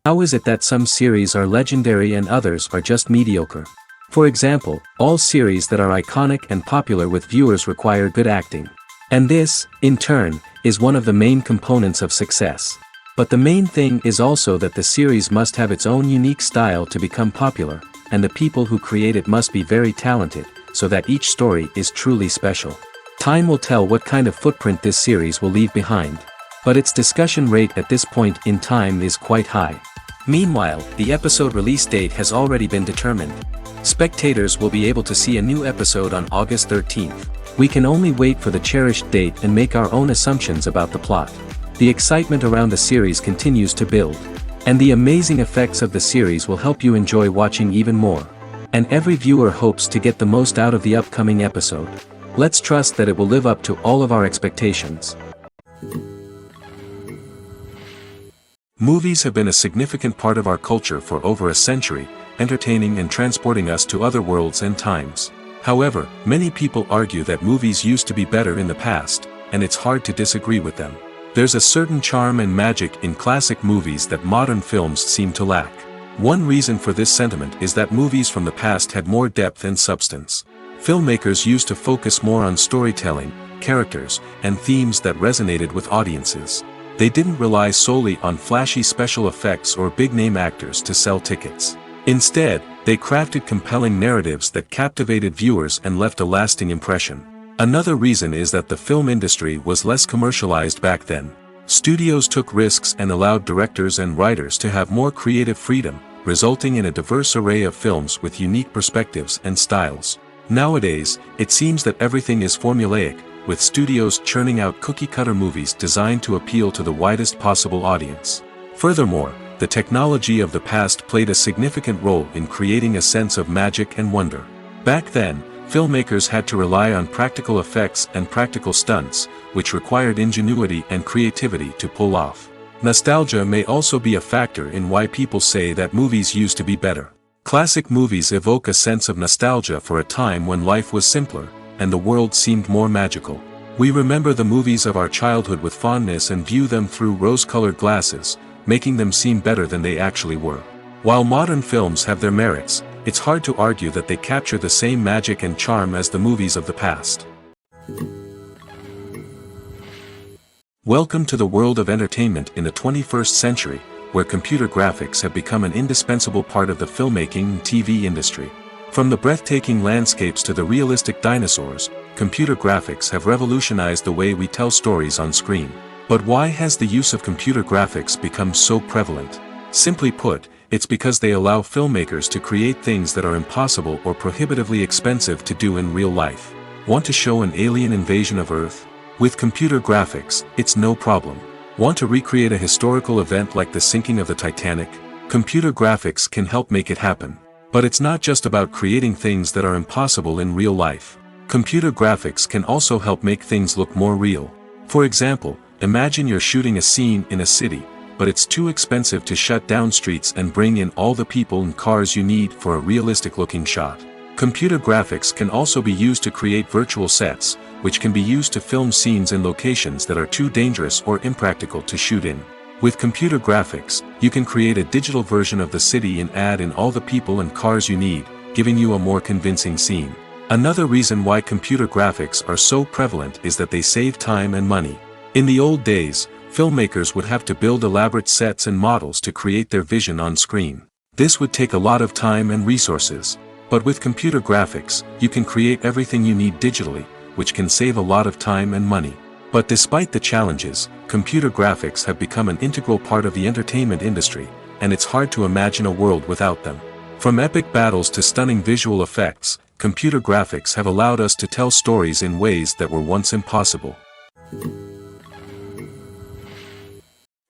How is it that some series are legendary and others are just mediocre? For example, all series that are iconic and popular with viewers require good acting. And this, in turn, is one of the main components of success. But the main thing is also that the series must have its own unique style to become popular, and the people who create it must be very talented, so that each story is truly special. Time will tell what kind of footprint this series will leave behind. But its discussion rate at this point in time is quite high. Meanwhile, the episode release date has already been determined. Spectators will be able to see a new episode on August 13th. We can only wait for the cherished date and make our own assumptions about the plot. The excitement around the series continues to build. And the amazing effects of the series will help you enjoy watching even more. And every viewer hopes to get the most out of the upcoming episode. Let's trust that it will live up to all of our expectations. Movies have been a significant part of our culture for over a century, entertaining and transporting us to other worlds and times. However, many people argue that movies used to be better in the past, and it's hard to disagree with them. There's a certain charm and magic in classic movies that modern films seem to lack. One reason for this sentiment is that movies from the past had more depth and substance. Filmmakers used to focus more on storytelling, characters, and themes that resonated with audiences. They didn't rely solely on flashy special effects or big-name actors to sell tickets. Instead, they crafted compelling narratives that captivated viewers and left a lasting impression. Another reason is that the film industry was less commercialized back then. Studios took risks and allowed directors and writers to have more creative freedom, resulting in a diverse array of films with unique perspectives and styles. Nowadays, it seems that everything is formulaic, with studios churning out cookie-cutter movies designed to appeal to the widest possible audience. Furthermore, the technology of the past played a significant role in creating a sense of magic and wonder. Back then, filmmakers had to rely on practical effects and practical stunts, which required ingenuity and creativity to pull off. Nostalgia may also be a factor in why people say that movies used to be better. Classic movies evoke a sense of nostalgia for a time when life was simpler, and the world seemed more magical. We remember the movies of our childhood with fondness and view them through rose-colored glasses, making them seem better than they actually were. While modern films have their merits, it's hard to argue that they capture the same magic and charm as the movies of the past. Welcome to the world of entertainment in the 21st century, where computer graphics have become an indispensable part of the filmmaking and TV industry. From the breathtaking landscapes to the realistic dinosaurs, computer graphics have revolutionized the way we tell stories on screen. But why has the use of computer graphics become so prevalent? Simply put, it's because they allow filmmakers to create things that are impossible or prohibitively expensive to do in real life. Want to show an alien invasion of Earth? With computer graphics, it's no problem. Want to recreate a historical event like the sinking of the Titanic? Computer graphics can help make it happen. But it's not just about creating things that are impossible in real life. Computer graphics can also help make things look more real. For example, imagine you're shooting a scene in a city, but it's too expensive to shut down streets and bring in all the people and cars you need for a realistic-looking shot. Computer graphics can also be used to create virtual sets, which can be used to film scenes in locations that are too dangerous or impractical to shoot in. With computer graphics, you can create a digital version of the city and add in all the people and cars you need, giving you a more convincing scene. Another reason why computer graphics are so prevalent is that they save time and money. In the old days, filmmakers would have to build elaborate sets and models to create their vision on screen. This would take a lot of time and resources. But with computer graphics, you can create everything you need digitally, which can save a lot of time and money. But despite the challenges, computer graphics have become an integral part of the entertainment industry, and it's hard to imagine a world without them. From epic battles to stunning visual effects, computer graphics have allowed us to tell stories in ways that were once impossible.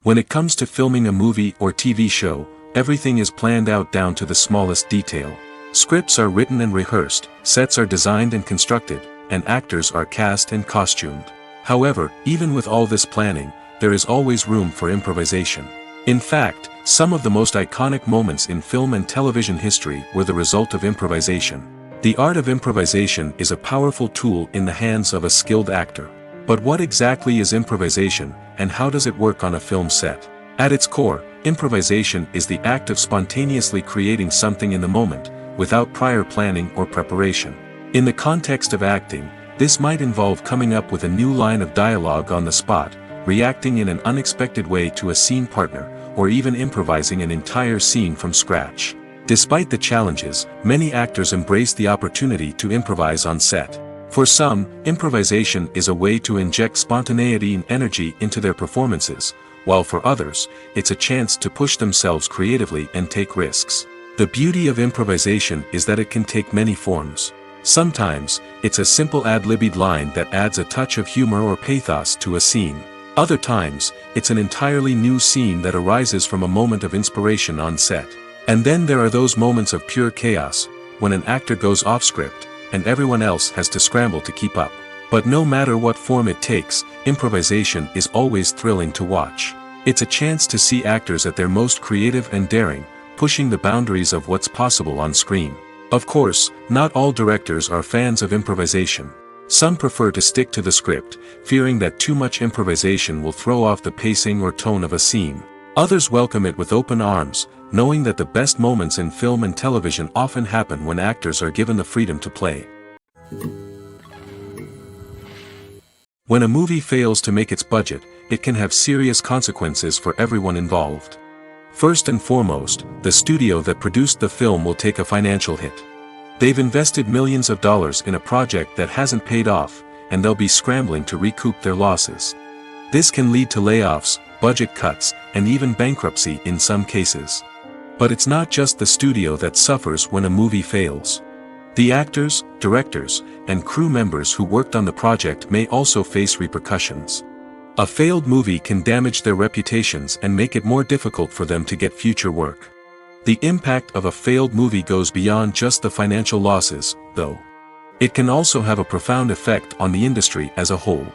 When it comes to filming a movie or TV show, everything is planned out down to the smallest detail. Scripts are written and rehearsed, sets are designed and constructed, and actors are cast and costumed. However, even with all this planning, there is always room for improvisation. In fact, some of the most iconic moments in film and television history were the result of improvisation. The art of improvisation is a powerful tool in the hands of a skilled actor. But what exactly is improvisation, and how does it work on a film set? At its core, improvisation is the act of spontaneously creating something in the moment, without prior planning or preparation. In the context of acting, this might involve coming up with a new line of dialogue on the spot, reacting in an unexpected way to a scene partner, or even improvising an entire scene from scratch. Despite the challenges, many actors embrace the opportunity to improvise on set. For some, improvisation is a way to inject spontaneity and energy into their performances, while for others, it's a chance to push themselves creatively and take risks. The beauty of improvisation is that it can take many forms. Sometimes, it's a simple ad-libbed line that adds a touch of humor or pathos to a scene. Other times, it's an entirely new scene that arises from a moment of inspiration on set. And then there are those moments of pure chaos, when an actor goes off script, and everyone else has to scramble to keep up. But no matter what form it takes, improvisation is always thrilling to watch. It's a chance to see actors at their most creative and daring, pushing the boundaries of what's possible on screen. Of course, not all directors are fans of improvisation. Some prefer to stick to the script, fearing that too much improvisation will throw off the pacing or tone of a scene. Others welcome it with open arms, knowing that the best moments in film and television often happen when actors are given the freedom to play. When a movie fails to make its budget, it can have serious consequences for everyone involved. First and foremost, the studio that produced the film will take a financial hit. They've invested millions of dollars in a project that hasn't paid off, and they'll be scrambling to recoup their losses. This can lead to layoffs, budget cuts, and even bankruptcy in some cases. But it's not just the studio that suffers when a movie fails. The actors, directors, and crew members who worked on the project may also face repercussions. A failed movie can damage their reputations and make it more difficult for them to get future work. The impact of a failed movie goes beyond just the financial losses, though. It can also have a profound effect on the industry as a whole.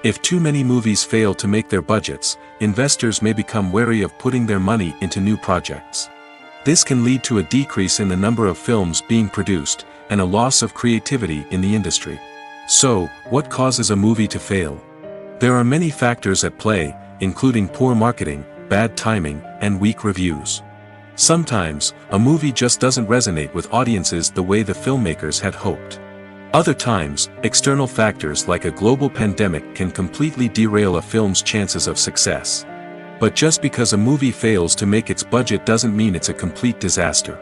If too many movies fail to make their budgets, investors may become wary of putting their money into new projects. This can lead to a decrease in the number of films being produced, and a loss of creativity in the industry. So, what causes a movie to fail? There are many factors at play, including poor marketing, bad timing, and weak reviews. Sometimes, a movie just doesn't resonate with audiences the way the filmmakers had hoped. Other times, external factors like a global pandemic can completely derail a film's chances of success. But just because a movie fails to make its budget doesn't mean it's a complete disaster.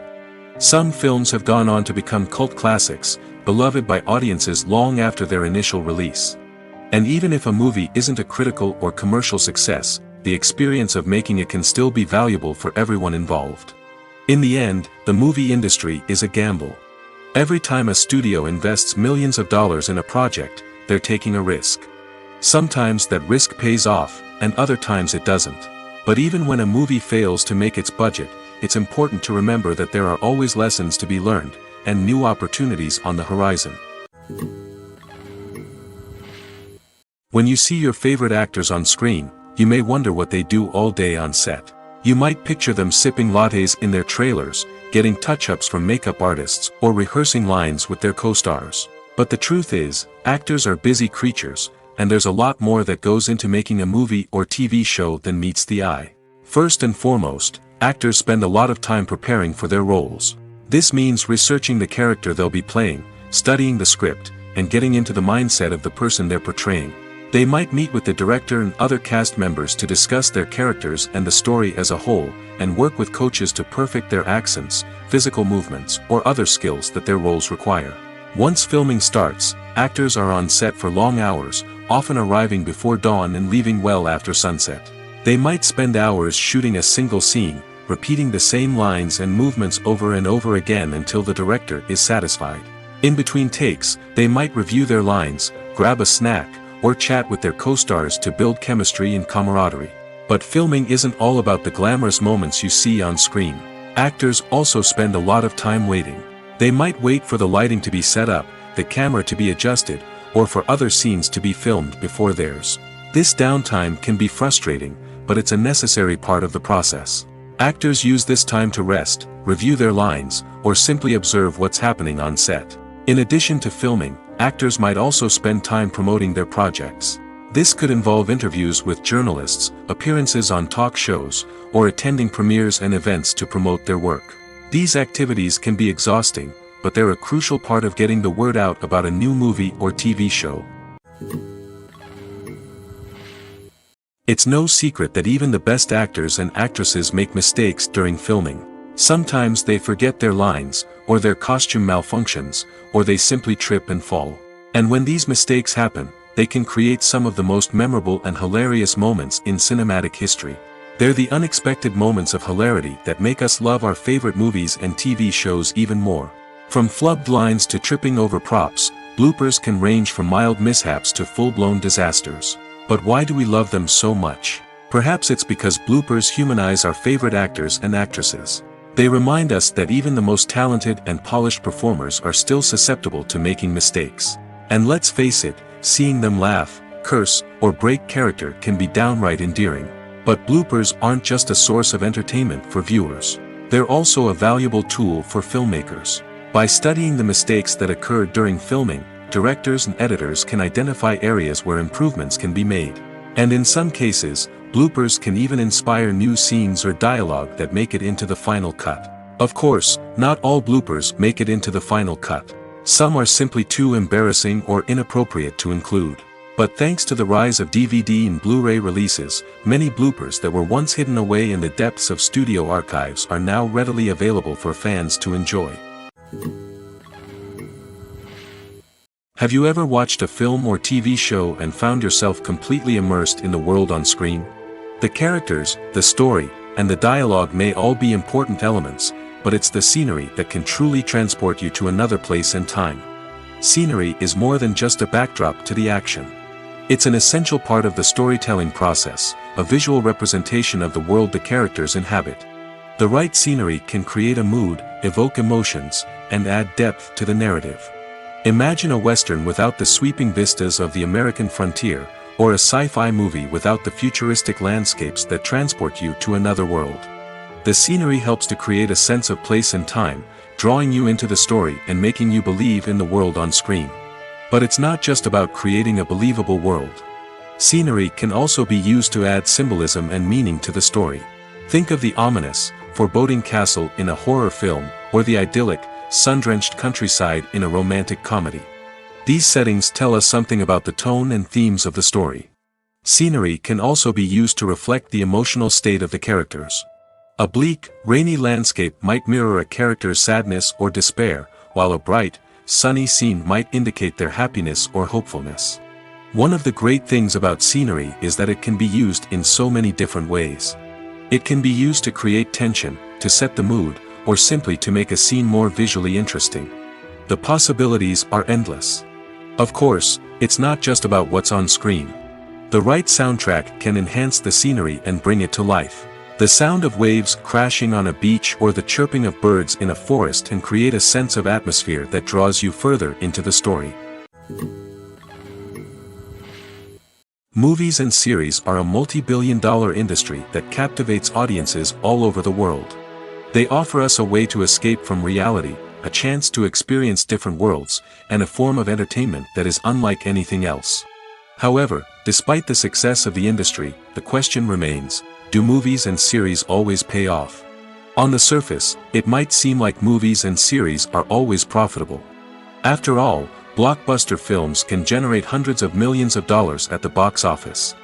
Some films have gone on to become cult classics, beloved by audiences long after their initial release. And even if a movie isn't a critical or commercial success, the experience of making it can still be valuable for everyone involved. In the end, the movie industry is a gamble. Every time a studio invests millions of dollars in a project, they're taking a risk. Sometimes that risk pays off, and other times it doesn't. But even when a movie fails to make its budget, it's important to remember that there are always lessons to be learned, and new opportunities on the horizon. When you see your favorite actors on screen, you may wonder what they do all day on set. You might picture them sipping lattes in their trailers, getting touch-ups from makeup artists, or rehearsing lines with their co-stars. But the truth is, actors are busy creatures, and there's a lot more that goes into making a movie or TV show than meets the eye. First and foremost, actors spend a lot of time preparing for their roles. This means researching the character they'll be playing, studying the script, and getting into the mindset of the person they're portraying. They might meet with the director and other cast members to discuss their characters and the story as a whole, and work with coaches to perfect their accents, physical movements, or other skills that their roles require. Once filming starts, actors are on set for long hours, often arriving before dawn and leaving well after sunset. They might spend hours shooting a single scene, repeating the same lines and movements over and over again until the director is satisfied. In between takes, they might review their lines, grab a snack, or chat with their co-stars to build chemistry and camaraderie. But filming isn't all about the glamorous moments you see on screen. Actors also spend a lot of time waiting. They might wait for the lighting to be set up, the camera to be adjusted, or for other scenes to be filmed before theirs. This downtime can be frustrating, but it's a necessary part of the process. Actors use this time to rest, review their lines, or simply observe what's happening on set. In addition to filming, actors might also spend time promoting their projects. This could involve interviews with journalists, appearances on talk shows, or attending premieres and events to promote their work. These activities can be exhausting, but they're a crucial part of getting the word out about a new movie or TV show. It's no secret that even the best actors and actresses make mistakes during filming. Sometimes they forget their lines, or their costume malfunctions, or they simply trip and fall. And when these mistakes happen, they can create some of the most memorable and hilarious moments in cinematic history. They're the unexpected moments of hilarity that make us love our favorite movies and TV shows even more. From flubbed lines to tripping over props, bloopers can range from mild mishaps to full-blown disasters. But why do we love them so much? Perhaps it's because bloopers humanize our favorite actors and actresses. They remind us that even the most talented and polished performers are still susceptible to making mistakes. And let's face it, seeing them laugh, curse, or break character can be downright endearing. But bloopers aren't just a source of entertainment for viewers. They're also a valuable tool for filmmakers. By studying the mistakes that occurred during filming, directors and editors can identify areas where improvements can be made. And in some cases, bloopers can even inspire new scenes or dialogue that make it into the final cut. Of course, not all bloopers make it into the final cut. Some are simply too embarrassing or inappropriate to include. But thanks to the rise of DVD and Blu-ray releases, many bloopers that were once hidden away in the depths of studio archives are now readily available for fans to enjoy. Have you ever watched a film or TV show and found yourself completely immersed in the world on screen? The characters, the story, and the dialogue may all be important elements, but it's the scenery that can truly transport you to another place and time. Scenery is more than just a backdrop to the action. It's an essential part of the storytelling process, a visual representation of the world the characters inhabit. The right scenery can create a mood, evoke emotions, and add depth to the narrative. Imagine a Western without the sweeping vistas of the American frontier, or a sci-fi movie without the futuristic landscapes that transport you to another world. The scenery helps to create a sense of place and time, drawing you into the story and making you believe in the world on screen. But it's not just about creating a believable world. Scenery can also be used to add symbolism and meaning to the story. Think of the ominous, foreboding castle in a horror film, or the idyllic, sun-drenched countryside in a romantic comedy. These settings tell us something about the tone and themes of the story. Scenery can also be used to reflect the emotional state of the characters. A bleak, rainy landscape might mirror a character's sadness or despair, while a bright, sunny scene might indicate their happiness or hopefulness. One of the great things about scenery is that it can be used in so many different ways. It can be used to create tension, to set the mood, or simply to make a scene more visually interesting. The possibilities are endless. Of course, it's not just about what's on screen. The right soundtrack can enhance the scenery and bring it to life. The sound of waves crashing on a beach or the chirping of birds in a forest can create a sense of atmosphere that draws you further into the story. Movies and series are a multi-billion-dollar industry that captivates audiences all over the world. They offer us a way to escape from reality, a chance to experience different worlds, and a form of entertainment that is unlike anything else. However, despite the success of the industry, the question remains, do movies and series always pay off? On the surface, it might seem like movies and series are always profitable. After all, blockbuster films can generate hundreds of millions of dollars at the box office.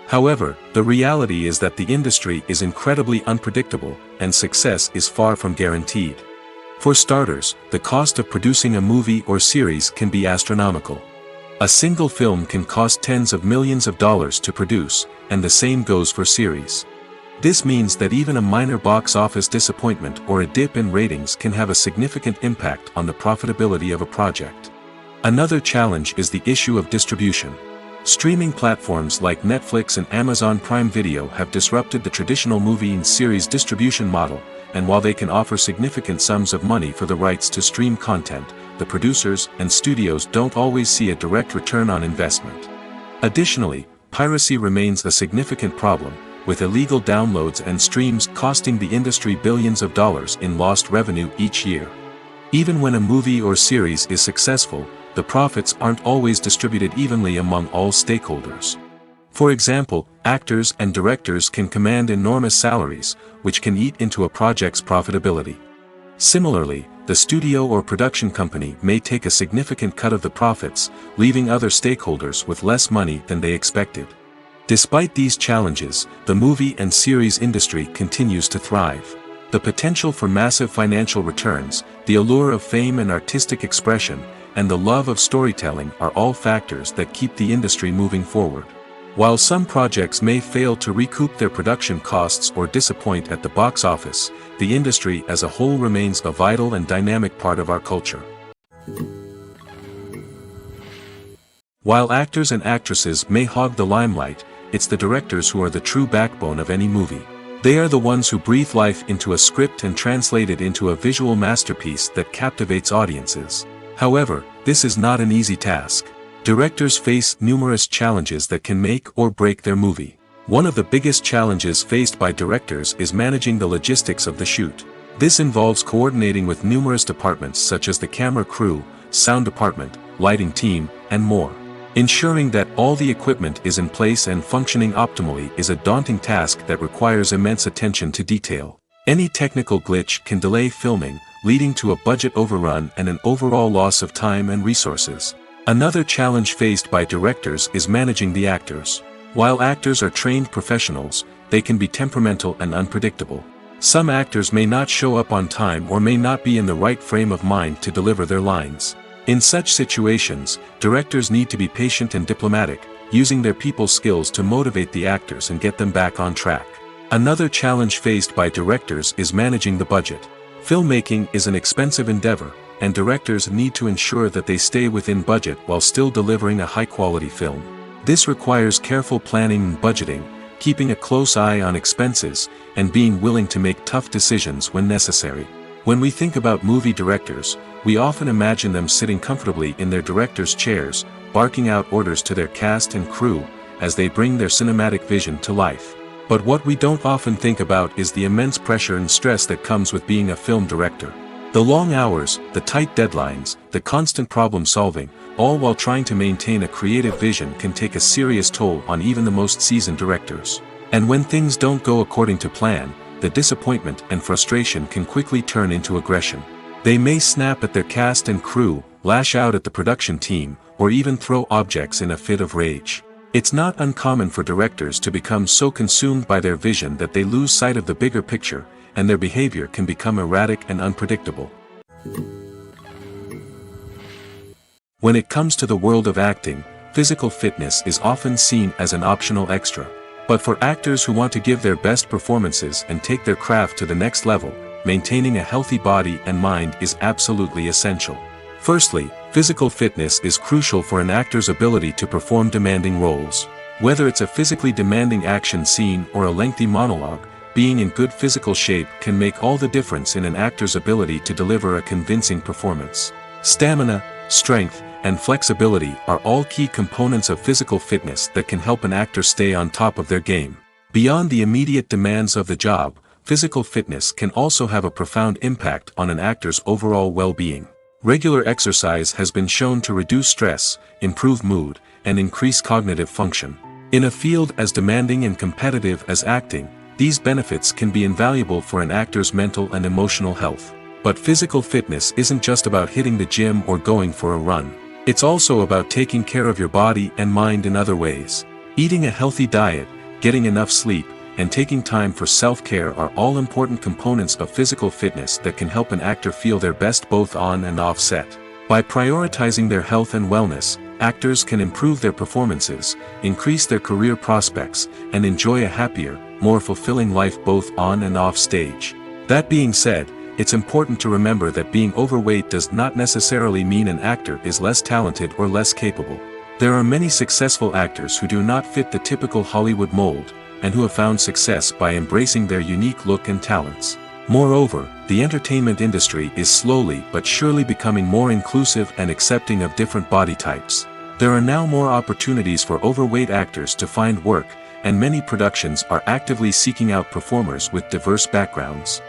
However, the reality is that the industry is incredibly unpredictable, and success is far from guaranteed. For starters, the cost of producing a movie or series can be astronomical. A single film can cost tens of millions of dollars to produce, and the same goes for series. This means that even a minor box office disappointment or a dip in ratings can have a significant impact on the profitability of a project. Another challenge is the issue of distribution. Streaming platforms like Netflix and Amazon Prime Video have disrupted the traditional movie and series distribution model, and while they can offer significant sums of money for the rights to stream content, the producers and studios don't always see a direct return on investment. Additionally, piracy remains a significant problem, with illegal downloads and streams costing the industry billions of dollars in lost revenue each year. Even when a movie or series is successful, the profits aren't always distributed evenly among all stakeholders. For example, actors and directors can command enormous salaries, which can eat into a project's profitability. Similarly, the studio or production company may take a significant cut of the profits, leaving other stakeholders with less money than they expected. Despite these challenges, the movie and series industry continues to thrive. The potential for massive financial returns, the allure of fame and artistic expression, and the love of storytelling are all factors that keep the industry moving forward. While some projects may fail to recoup their production costs or disappoint at the box office, the industry as a whole remains a vital and dynamic part of our culture. While actors and actresses may hog the limelight, it's the directors who are the true backbone of any movie. They are the ones who breathe life into a script and translate it into a visual masterpiece that captivates audiences. However, this is not an easy task. Directors face numerous challenges that can make or break their movie. One of the biggest challenges faced by directors is managing the logistics of the shoot. This involves coordinating with numerous departments such as the camera crew, sound department, lighting team, and more. Ensuring that all the equipment is in place and functioning optimally is a daunting task that requires immense attention to detail. Any technical glitch can delay filming, leading to a budget overrun and an overall loss of time and resources. Another challenge faced by directors is managing the actors. While actors are trained professionals, they can be temperamental and unpredictable. Some actors may not show up on time or may not be in the right frame of mind to deliver their lines. In such situations, directors need to be patient and diplomatic, using their people skills to motivate the actors and get them back on track. Another challenge faced by directors is managing the budget. Filmmaking is an expensive endeavor, and directors need to ensure that they stay within budget while still delivering a high-quality film. This requires careful planning and budgeting, keeping a close eye on expenses, and being willing to make tough decisions when necessary. When we think about movie directors, we often imagine them sitting comfortably in their director's chairs, barking out orders to their cast and crew, as they bring their cinematic vision to life. But what we don't often think about is the immense pressure and stress that comes with being a film director. The long hours, the tight deadlines, the constant problem solving, all while trying to maintain a creative vision can take a serious toll on even the most seasoned directors. And when things don't go according to plan, the disappointment and frustration can quickly turn into aggression. They may snap at their cast and crew, lash out at the production team, or even throw objects in a fit of rage. It's not uncommon for directors to become so consumed by their vision that they lose sight of the bigger picture, and their behavior can become erratic and unpredictable. When it comes to the world of acting, physical fitness is often seen as an optional extra. But for actors who want to give their best performances and take their craft to the next level, maintaining a healthy body and mind is absolutely essential. Firstly, physical fitness is crucial for an actor's ability to perform demanding roles. Whether it's a physically demanding action scene or a lengthy monologue, being in good physical shape can make all the difference in an actor's ability to deliver a convincing performance. Stamina, strength, and flexibility are all key components of physical fitness that can help an actor stay on top of their game. Beyond the immediate demands of the job, physical fitness can also have a profound impact on an actor's overall well-being. Regular exercise has been shown to reduce stress, improve mood, and increase cognitive function. In a field as demanding and competitive as acting, these benefits can be invaluable for an actor's mental and emotional health. But physical fitness isn't just about hitting the gym or going for a run. It's also about taking care of your body and mind in other ways. Eating a healthy diet, getting enough sleep, and taking time for self-care are all important components of physical fitness that can help an actor feel their best both on and off set. By prioritizing their health and wellness, actors can improve their performances, increase their career prospects, and enjoy a happier, more fulfilling life both on and off stage. That being said, it's important to remember that being overweight does not necessarily mean an actor is less talented or less capable. There are many successful actors who do not fit the typical Hollywood mold, and who have found success by embracing their unique look and talents. Moreover, the entertainment industry is slowly but surely becoming more inclusive and accepting of different body types. There are now more opportunities for overweight actors to find work, and many productions are actively seeking out performers with diverse backgrounds.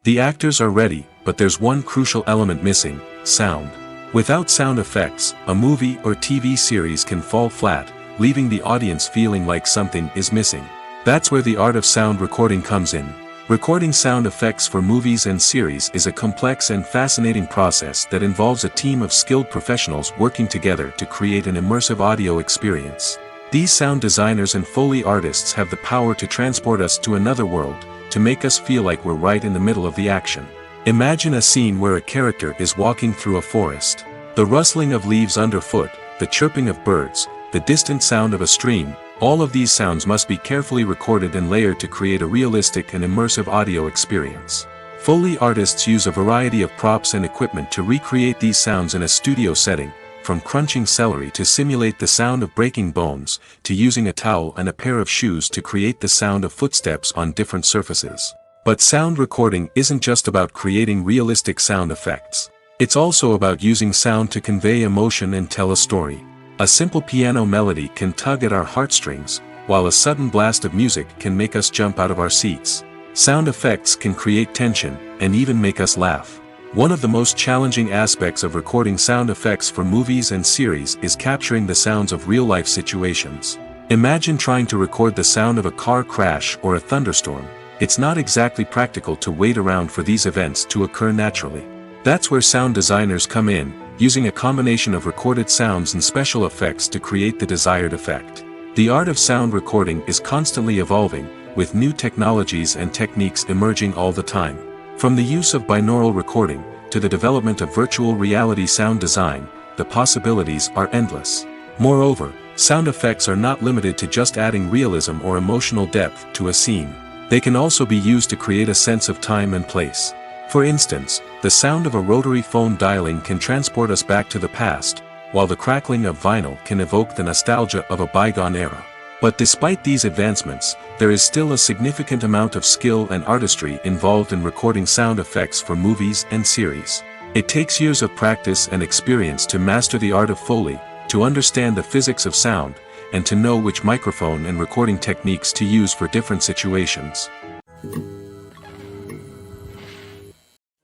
The actors are ready, but there's one crucial element missing: sound. Without sound effects, a movie or TV series can fall flat, leaving the audience feeling like something is missing. That's where the art of sound recording comes in. Recording sound effects for movies and series is a complex and fascinating process that involves a team of skilled professionals working together to create an immersive audio experience. These sound designers and Foley artists have the power to transport us to another world, to make us feel like we're right in the middle of the action. Imagine a scene where a character is walking through a forest. The rustling of leaves underfoot, the chirping of birds, the distant sound of a stream, all of these sounds must be carefully recorded and layered to create a realistic and immersive audio experience. Foley artists use a variety of props and equipment to recreate these sounds in a studio setting, from crunching celery to simulate the sound of breaking bones, to using a towel and a pair of shoes to create the sound of footsteps on different surfaces. But sound recording isn't just about creating realistic sound effects. It's also about using sound to convey emotion and tell a story. A simple piano melody can tug at our heartstrings, while a sudden blast of music can make us jump out of our seats. Sound effects can create tension, and even make us laugh. One of the most challenging aspects of recording sound effects for movies and series is capturing the sounds of real-life situations. Imagine trying to record the sound of a car crash or a thunderstorm. It's not exactly practical to wait around for these events to occur naturally. That's where sound designers come in, using a combination of recorded sounds and special effects to create the desired effect. The art of sound recording is constantly evolving, with new technologies and techniques emerging all the time. From the use of binaural recording, to the development of virtual reality sound design, the possibilities are endless. Moreover, sound effects are not limited to just adding realism or emotional depth to a scene. They can also be used to create a sense of time and place. For instance, the sound of a rotary phone dialing can transport us back to the past, while the crackling of vinyl can evoke the nostalgia of a bygone era. But despite these advancements, there is still a significant amount of skill and artistry involved in recording sound effects for movies and series. It takes years of practice and experience to master the art of Foley, to understand the physics of sound, and to know which microphone and recording techniques to use for different situations.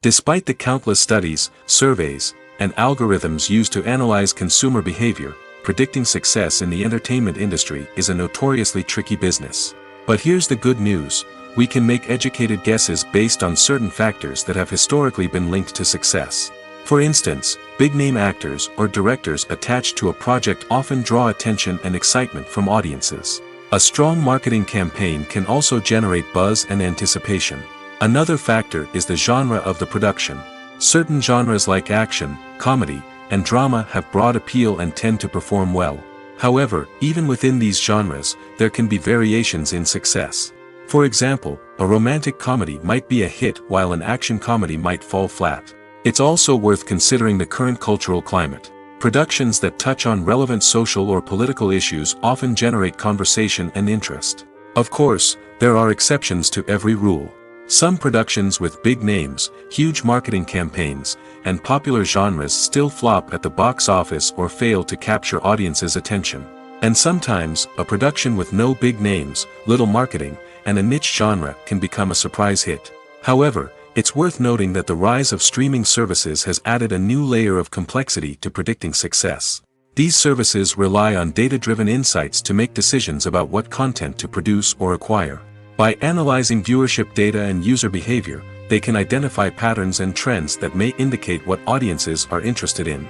Despite the countless studies, surveys, and algorithms used to analyze consumer behavior, predicting success in the entertainment industry is a notoriously tricky business. But here's the good news: we can make educated guesses based on certain factors that have historically been linked to success. For instance, big-name actors or directors attached to a project often draw attention and excitement from audiences. A strong marketing campaign can also generate buzz and anticipation. Another factor is the genre of the production. Certain genres like action, comedy, and drama have broad appeal and tend to perform well. However, even within these genres, there can be variations in success. For example, a romantic comedy might be a hit while an action comedy might fall flat. It's also worth considering the current cultural climate. Productions that touch on relevant social or political issues often generate conversation and interest. Of course, there are exceptions to every rule. Some productions with big names, huge marketing campaigns, and popular genres still flop at the box office or fail to capture audiences' attention. And sometimes, a production with no big names, little marketing, and a niche genre can become a surprise hit. However, it's worth noting that the rise of streaming services has added a new layer of complexity to predicting success. These services rely on data-driven insights to make decisions about what content to produce or acquire. By analyzing viewership data and user behavior, they can identify patterns and trends that may indicate what audiences are interested in.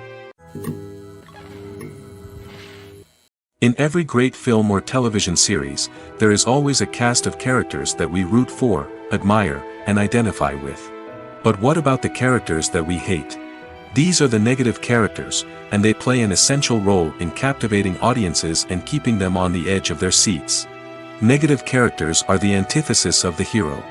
In every great film or television series, there is always a cast of characters that we root for, admire, and identify with. But what about the characters that we hate? These are the negative characters, and they play an essential role in captivating audiences and keeping them on the edge of their seats. Negative characters are the antithesis of the hero.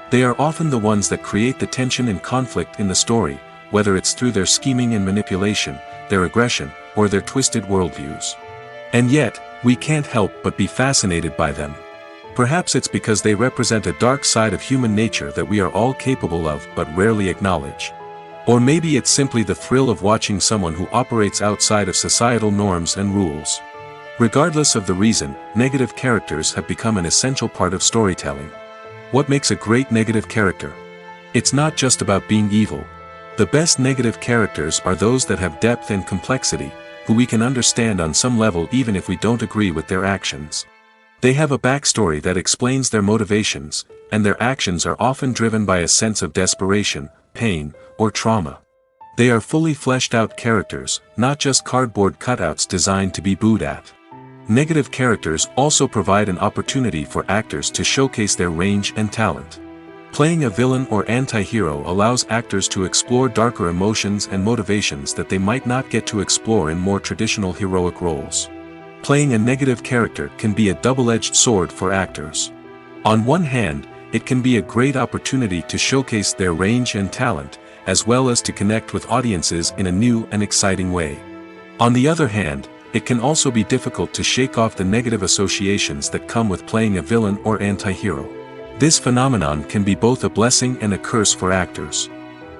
They are often the ones that create the tension and conflict in the story, whether it's through their scheming and manipulation, their aggression, or their twisted worldviews. And yet, we can't help but be fascinated by them. Perhaps it's because they represent a dark side of human nature that we are all capable of but rarely acknowledge. Or maybe it's simply the thrill of watching someone who operates outside of societal norms and rules. Regardless of the reason, negative characters have become an essential part of storytelling. What makes a great negative character? It's not just about being evil. The best negative characters are those that have depth and complexity, who we can understand on some level even if we don't agree with their actions. They have a backstory that explains their motivations, and their actions are often driven by a sense of desperation, pain, or trauma. They are fully fleshed out characters, not just cardboard cutouts designed to be booed at. Negative characters also provide an opportunity for actors to showcase their range and talent. Playing a villain or anti-hero allows actors to explore darker emotions and motivations that they might not get to explore in more traditional heroic roles. Playing a negative character can be a double-edged sword for actors. On one hand, it can be a great opportunity to showcase their range and talent, as well as to connect with audiences in a new and exciting way. On the other hand, it can also be difficult to shake off the negative associations that come with playing a villain or anti-hero. This phenomenon can be both a blessing and a curse for actors.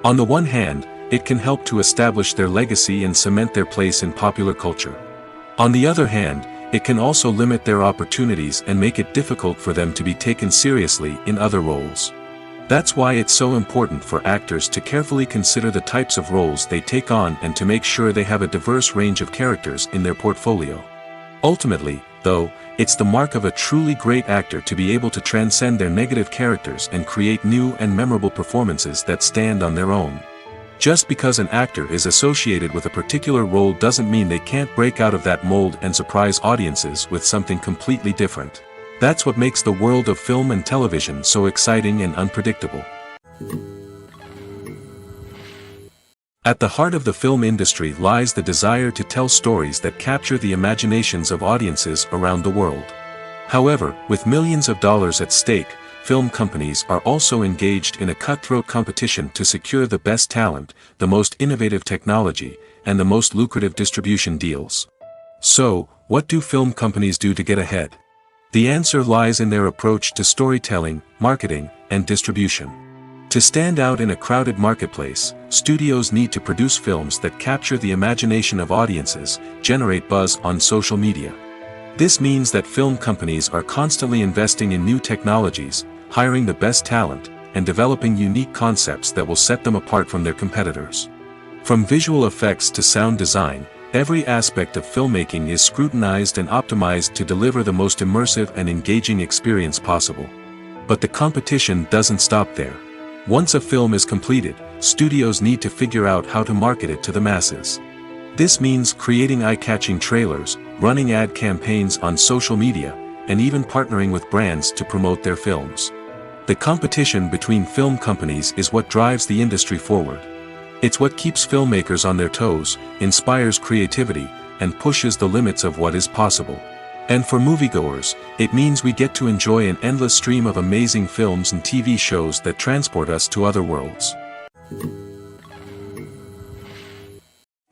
On the one hand, it can help to establish their legacy and cement their place in popular culture. On the other hand, it can also limit their opportunities and make it difficult for them to be taken seriously in other roles. That's why it's so important for actors to carefully consider the types of roles they take on and to make sure they have a diverse range of characters in their portfolio. Ultimately, though, it's the mark of a truly great actor to be able to transcend their negative characters and create new and memorable performances that stand on their own. Just because an actor is associated with a particular role doesn't mean they can't break out of that mold and surprise audiences with something completely different. That's what makes the world of film and television so exciting and unpredictable. At the heart of the film industry lies the desire to tell stories that capture the imaginations of audiences around the world. However, with millions of dollars at stake, film companies are also engaged in a cutthroat competition to secure the best talent, the most innovative technology, and the most lucrative distribution deals. So, what do film companies do to get ahead? The answer lies in their approach to storytelling, marketing, and distribution. To stand out in a crowded marketplace, studios need to produce films that capture the imagination of audiences, generate buzz on social media. This means that film companies are constantly investing in new technologies, hiring the best talent, and developing unique concepts that will set them apart from their competitors. From visual effects to sound design, every aspect of filmmaking is scrutinized and optimized to deliver the most immersive and engaging experience possible. But the competition doesn't stop there. Once a film is completed, studios need to figure out how to market it to the masses. This means creating eye-catching trailers, running ad campaigns on social media, and even partnering with brands to promote their films. The competition between film companies is what drives the industry forward. It's what keeps filmmakers on their toes, inspires creativity, and pushes the limits of what is possible. And for moviegoers, it means we get to enjoy an endless stream of amazing films and TV shows that transport us to other worlds.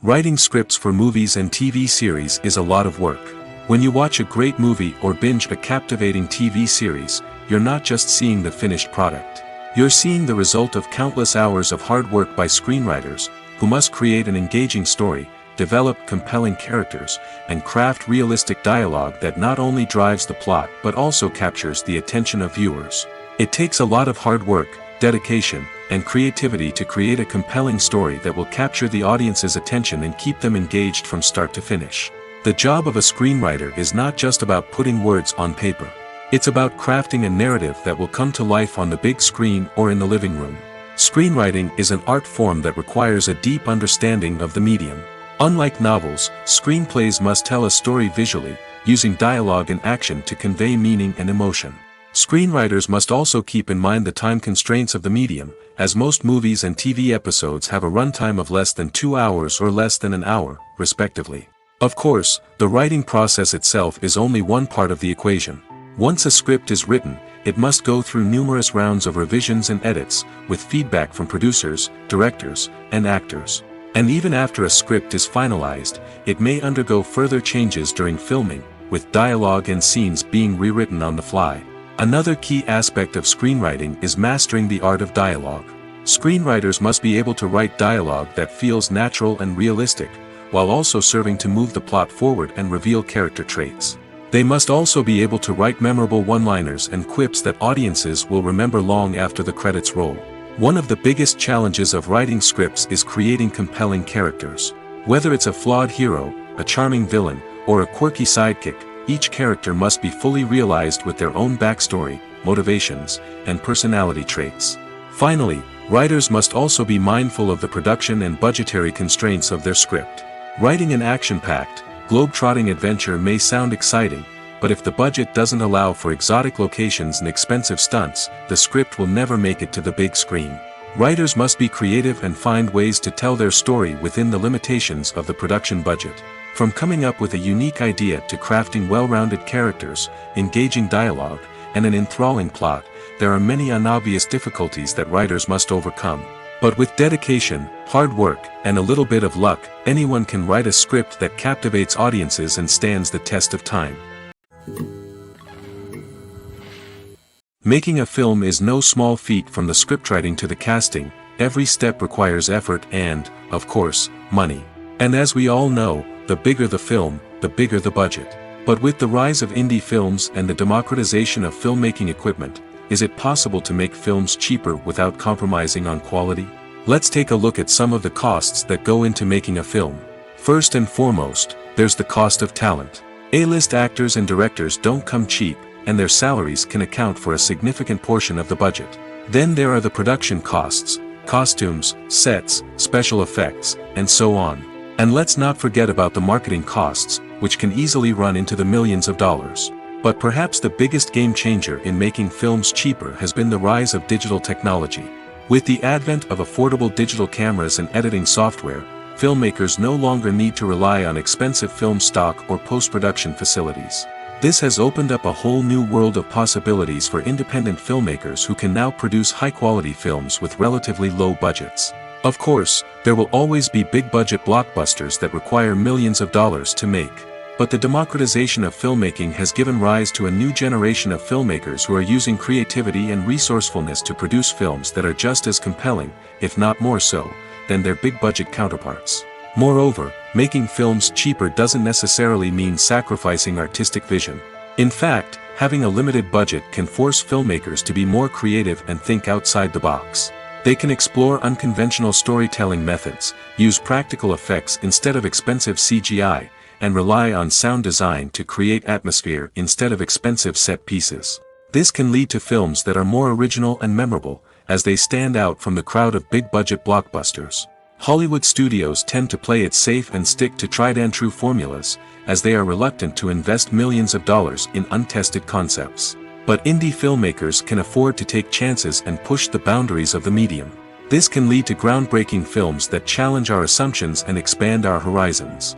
Writing scripts for movies and TV series is a lot of work. When you watch a great movie or binge a captivating TV series, you're not just seeing the finished product. You're seeing the result of countless hours of hard work by screenwriters, who must create an engaging story, develop compelling characters, and craft realistic dialogue that not only drives the plot but also captures the attention of viewers. It takes a lot of hard work, dedication, and creativity to create a compelling story that will capture the audience's attention and keep them engaged from start to finish. The job of a screenwriter is not just about putting words on paper. It's about crafting a narrative that will come to life on the big screen or in the living room. Screenwriting is an art form that requires a deep understanding of the medium. Unlike novels, screenplays must tell a story visually, using dialogue and action to convey meaning and emotion. Screenwriters must also keep in mind the time constraints of the medium, as most movies and TV episodes have a runtime of less than 2 hours or less than an hour, respectively. Of course, the writing process itself is only one part of the equation. Once a script is written, it must go through numerous rounds of revisions and edits, with feedback from producers, directors, and actors. And even after a script is finalized, it may undergo further changes during filming, with dialogue and scenes being rewritten on the fly. Another key aspect of screenwriting is mastering the art of dialogue. Screenwriters must be able to write dialogue that feels natural and realistic, while also serving to move the plot forward and reveal character traits. They must also be able to write memorable one-liners and quips that audiences will remember long after the credits roll. One of the biggest challenges of writing scripts is creating compelling characters. Whether it's a flawed hero, a charming villain, or a quirky sidekick, each character must be fully realized with their own backstory, motivations, and personality traits. Finally, writers must also be mindful of the production and budgetary constraints of their script. Writing an action-packed, globe-trotting adventure may sound exciting, but if the budget doesn't allow for exotic locations and expensive stunts, the script will never make it to the big screen. Writers must be creative and find ways to tell their story within the limitations of the production budget. From coming up with a unique idea to crafting well-rounded characters, engaging dialogue, and an enthralling plot, there are many unobvious difficulties that writers must overcome. But with dedication, hard work, and a little bit of luck, anyone can write a script that captivates audiences and stands the test of time. Making a film is no small feat. From the scriptwriting to the casting, every step requires effort and, of course, money. And as we all know, the bigger the film, the bigger the budget. But with the rise of indie films and the democratization of filmmaking equipment, is it possible to make films cheaper without compromising on quality? Let's take a look at some of the costs that go into making a film. First and foremost, there's the cost of talent. A-list actors and directors don't come cheap, and their salaries can account for a significant portion of the budget. Then there are the production costs, costumes, sets, special effects, and so on. And let's not forget about the marketing costs, which can easily run into the millions of dollars. But perhaps the biggest game changer in making films cheaper has been the rise of digital technology. With the advent of affordable digital cameras and editing software, filmmakers no longer need to rely on expensive film stock or post-production facilities. This has opened up a whole new world of possibilities for independent filmmakers who can now produce high-quality films with relatively low budgets. Of course, there will always be big-budget blockbusters that require millions of dollars to make. But the democratization of filmmaking has given rise to a new generation of filmmakers who are using creativity and resourcefulness to produce films that are just as compelling, if not more so, than their big-budget counterparts. Moreover, making films cheaper doesn't necessarily mean sacrificing artistic vision. In fact, having a limited budget can force filmmakers to be more creative and think outside the box. They can explore unconventional storytelling methods, use practical effects instead of expensive CGI, and rely on sound design to create atmosphere instead of expensive set pieces. This can lead to films that are more original and memorable, as they stand out from the crowd of big-budget blockbusters. Hollywood studios tend to play it safe and stick to tried-and-true formulas, as they are reluctant to invest millions of dollars in untested concepts. But indie filmmakers can afford to take chances and push the boundaries of the medium. This can lead to groundbreaking films that challenge our assumptions and expand our horizons.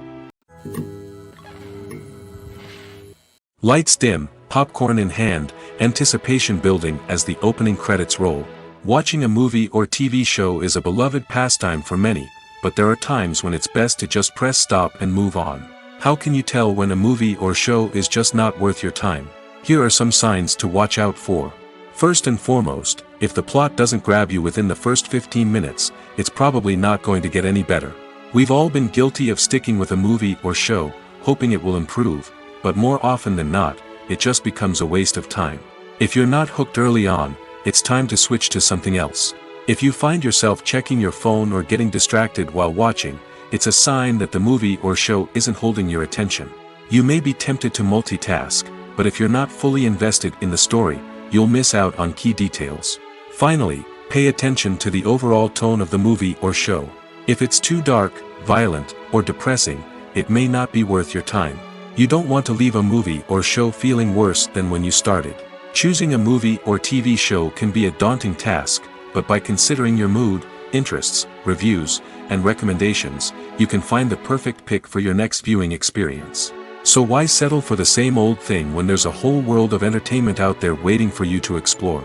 Lights dim, popcorn in hand, anticipation building as the opening credits roll. Watching a movie or TV show is a beloved pastime for many, but there are times when it's best to just press stop and move on. How can you tell when a movie or show is just not worth your time? Here are some signs to watch out for. First and foremost, if the plot doesn't grab you within the first 15 minutes, it's probably not going to get any better. We've all been guilty of sticking with a movie or show, hoping it will improve, but more often than not, it just becomes a waste of time. If you're not hooked early on, it's time to switch to something else. If you find yourself checking your phone or getting distracted while watching, it's a sign that the movie or show isn't holding your attention. You may be tempted to multitask, but if you're not fully invested in the story, you'll miss out on key details. Finally, Pay attention to the overall tone of the movie or show. If it's too dark, violent, or depressing, it may not be worth your time. You don't want to leave a movie or show feeling worse than when you started. Choosing a movie or TV show can be a daunting task, but by considering your mood, interests, reviews, and recommendations, you can find the perfect pick for your next viewing experience. So why settle for the same old thing when there's a whole world of entertainment out there waiting for you to explore?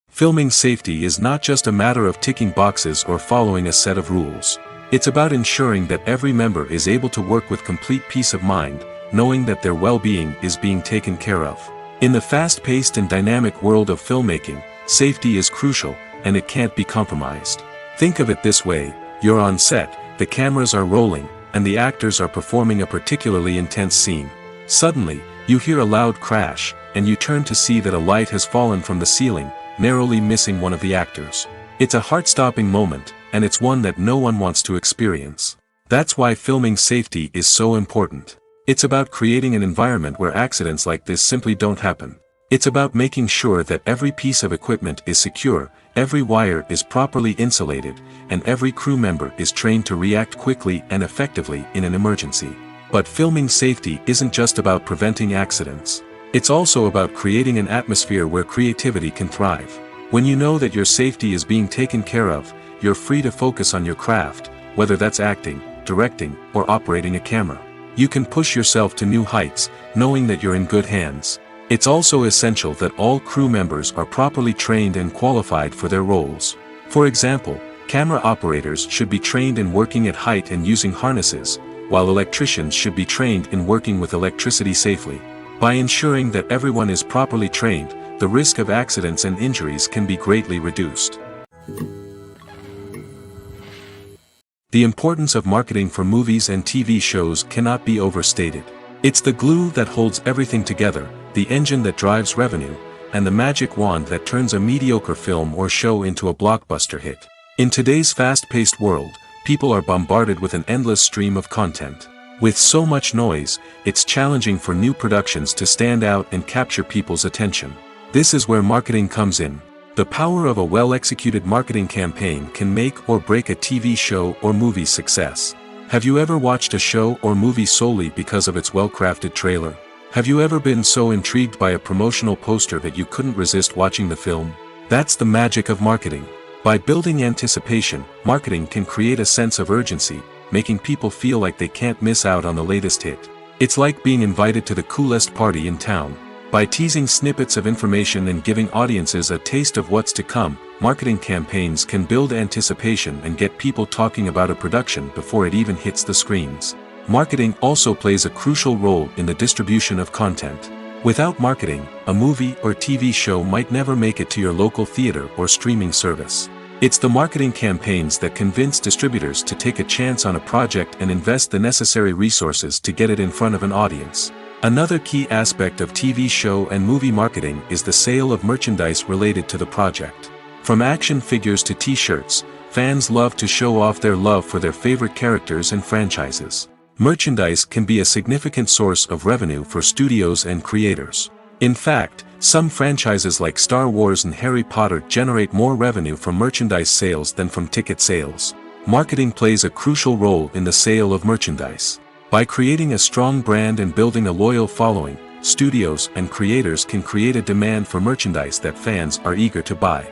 Filming safety is not just a matter of ticking boxes or following a set of rules. It's about ensuring that every member is able to work with complete peace of mind, knowing that their well-being is being taken care of. In the fast-paced and dynamic world of filmmaking, safety is crucial, and it can't be compromised. Think of it this way: you're on set, the cameras are rolling, and the actors are performing a particularly intense scene. Suddenly, you hear a loud crash, and you turn to see that a light has fallen from the ceiling, narrowly missing one of the actors. It's a heart-stopping moment, and it's one that no one wants to experience. That's why filming safety is so important. It's about creating an environment where accidents like this simply don't happen. It's about making sure that every piece of equipment is secure, every wire is properly insulated, and every crew member is trained to react quickly and effectively in an emergency. But filming safety isn't just about preventing accidents. It's also about creating an atmosphere where creativity can thrive. When you know that your safety is being taken care of, you're free to focus on your craft, whether that's acting, directing, or operating a camera. You can push yourself to new heights, knowing that you're in good hands. It's also essential that all crew members are properly trained and qualified for their roles. For example, camera operators should be trained in working at height and using harnesses, while electricians should be trained in working with electricity safely. By ensuring that everyone is properly trained, the risk of accidents and injuries can be greatly reduced. The importance of marketing for movies and TV shows cannot be overstated. It's the glue that holds everything together, the engine that drives revenue, and the magic wand that turns a mediocre film or show into a blockbuster hit. In today's fast-paced world, people are bombarded with an endless stream of content. With so much noise, it's challenging for new productions to stand out and capture people's attention. This is where marketing comes in. The power of a well-executed marketing campaign can make or break a TV show or movie's success. Have you ever watched a show or movie solely because of its well-crafted trailer? Have you ever been so intrigued by a promotional poster that you couldn't resist watching the film? That's the magic of marketing. By building anticipation, marketing can create a sense of urgency, making people feel like they can't miss out on the latest hit. It's like being invited to the coolest party in town. By teasing snippets of information and giving audiences a taste of what's to come, marketing campaigns can build anticipation and get people talking about a production before it even hits the screens. Marketing also plays a crucial role in the distribution of content. Without marketing, a movie or TV show might never make it to your local theater or streaming service. It's the marketing campaigns that convince distributors to take a chance on a project and invest the necessary resources to get it in front of an audience. Another key aspect of TV show and movie marketing is the sale of merchandise related to the project. From action figures to t-shirts, fans love to show off their love for their favorite characters and franchises. Merchandise can be a significant source of revenue for studios and creators. In fact, some franchises like Star Wars and Harry Potter generate more revenue from merchandise sales than from ticket sales. Marketing plays a crucial role in the sale of merchandise. By creating a strong brand and building a loyal following, studios and creators can create a demand for merchandise that fans are eager to buy.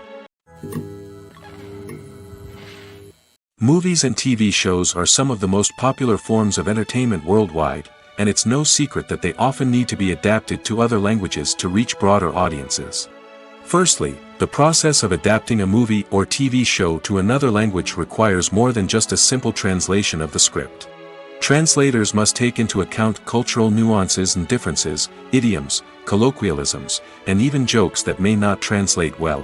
Movies and TV shows are some of the most popular forms of entertainment worldwide, and it's no secret that they often need to be adapted to other languages to reach broader audiences. Firstly, the process of adapting a movie or TV show to another language requires more than just a simple translation of the script. Translators must take into account cultural nuances and differences, idioms, colloquialisms, and even jokes that may not translate well.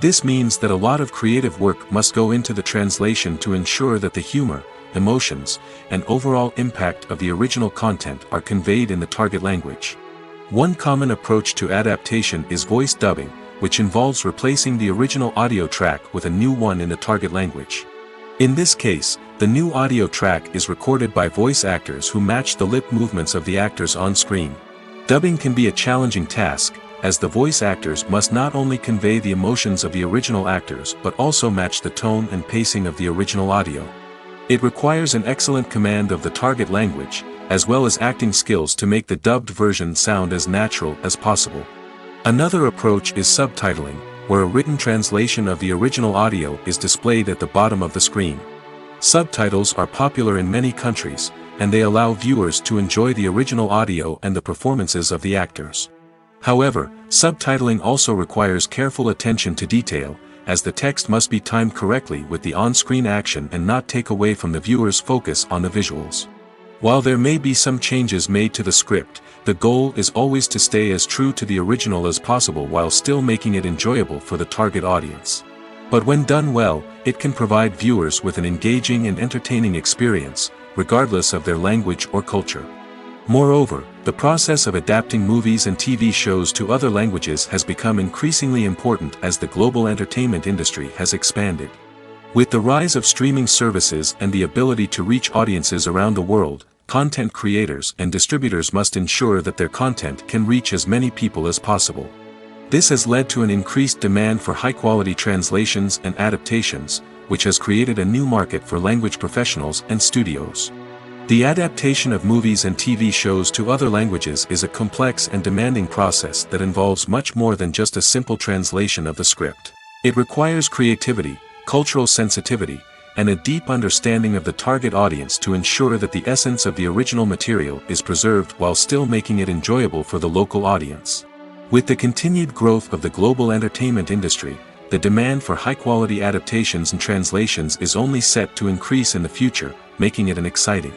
This means that a lot of creative work must go into the translation to ensure that the humor, emotions, and overall impact of the original content are conveyed in the target language. One common approach to adaptation is voice dubbing, which involves replacing the original audio track with a new one in the target language. In this case, the new audio track is recorded by voice actors who match the lip movements of the actors on screen. Dubbing can be a challenging task, as the voice actors must not only convey the emotions of the original actors but also match the tone and pacing of the original audio. It requires an excellent command of the target language, as well as acting skills to make the dubbed version sound as natural as possible. Another approach is subtitling, where a written translation of the original audio is displayed at the bottom of the screen. Subtitles are popular in many countries, and they allow viewers to enjoy the original audio and the performances of the actors. However, subtitling also requires careful attention to detail, as the text must be timed correctly with the on-screen action and not take away from the viewer's focus on the visuals. While there may be some changes made to the script, the goal is always to stay as true to the original as possible while still making it enjoyable for the target audience. But when done well, it can provide viewers with an engaging and entertaining experience, regardless of their language or culture. Moreover, the process of adapting movies and TV shows to other languages has become increasingly important as the global entertainment industry has expanded. With the rise of streaming services and the ability to reach audiences around the world, content creators and distributors must ensure that their content can reach as many people as possible. This has led to an increased demand for high-quality translations and adaptations, which has created a new market for language professionals and studios. The adaptation of movies and TV shows to other languages is a complex and demanding process that involves much more than just a simple translation of the script. It requires creativity, cultural sensitivity, and a deep understanding of the target audience to ensure that the essence of the original material is preserved while still making it enjoyable for the local audience. With the continued growth of the global entertainment industry, the demand for high-quality adaptations and translations is only set to increase in the future, making it an exciting.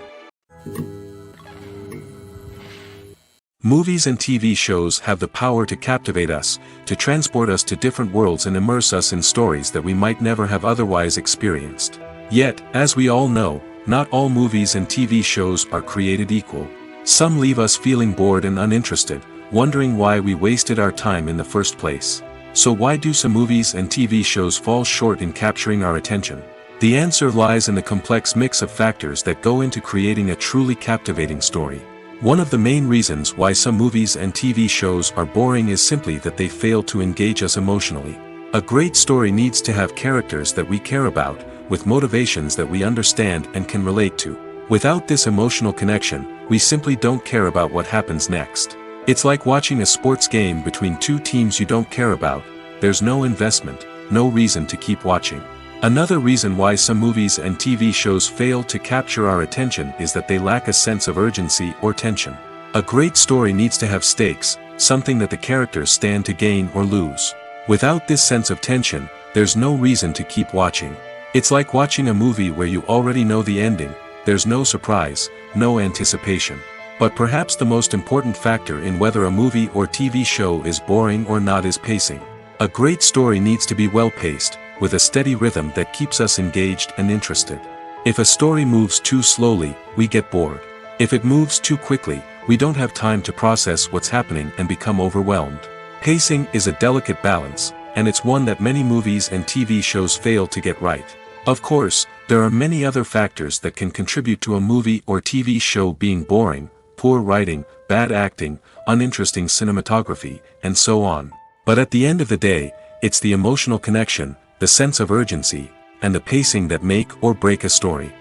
Movies and TV shows have the power to captivate us, to transport us to different worlds and immerse us in stories that we might never have otherwise experienced. Yet, as we all know, not all movies and TV shows are created equal. Some leave us feeling bored and uninterested, wondering why we wasted our time in the first place. So why do some movies and TV shows fall short in capturing our attention? The answer lies in the complex mix of factors that go into creating a truly captivating story. One of the main reasons why some movies and TV shows are boring is simply that they fail to engage us emotionally. A great story needs to have characters that we care about, with motivations that we understand and can relate to. Without this emotional connection, we simply don't care about what happens next. It's like watching a sports game between two teams you don't care about. There's no investment, no reason to keep watching. Another reason why some movies and TV shows fail to capture our attention is that they lack a sense of urgency or tension. A great story needs to have stakes, something that the characters stand to gain or lose. Without this sense of tension, there's no reason to keep watching. It's like watching a movie where you already know the ending. There's no surprise, no anticipation. But perhaps the most important factor in whether a movie or TV show is boring or not is pacing. A great story needs to be well-paced, with a steady rhythm that keeps us engaged and interested. If a story moves too slowly, we get bored. If it moves too quickly, we don't have time to process what's happening and become overwhelmed. Pacing is a delicate balance, and it's one that many movies and TV shows fail to get right. Of course, there are many other factors that can contribute to a movie or TV show being boring: poor writing, bad acting, uninteresting cinematography, and so on. But at the end of the day, it's the emotional connection, the sense of urgency, and the pacing that make or break a story.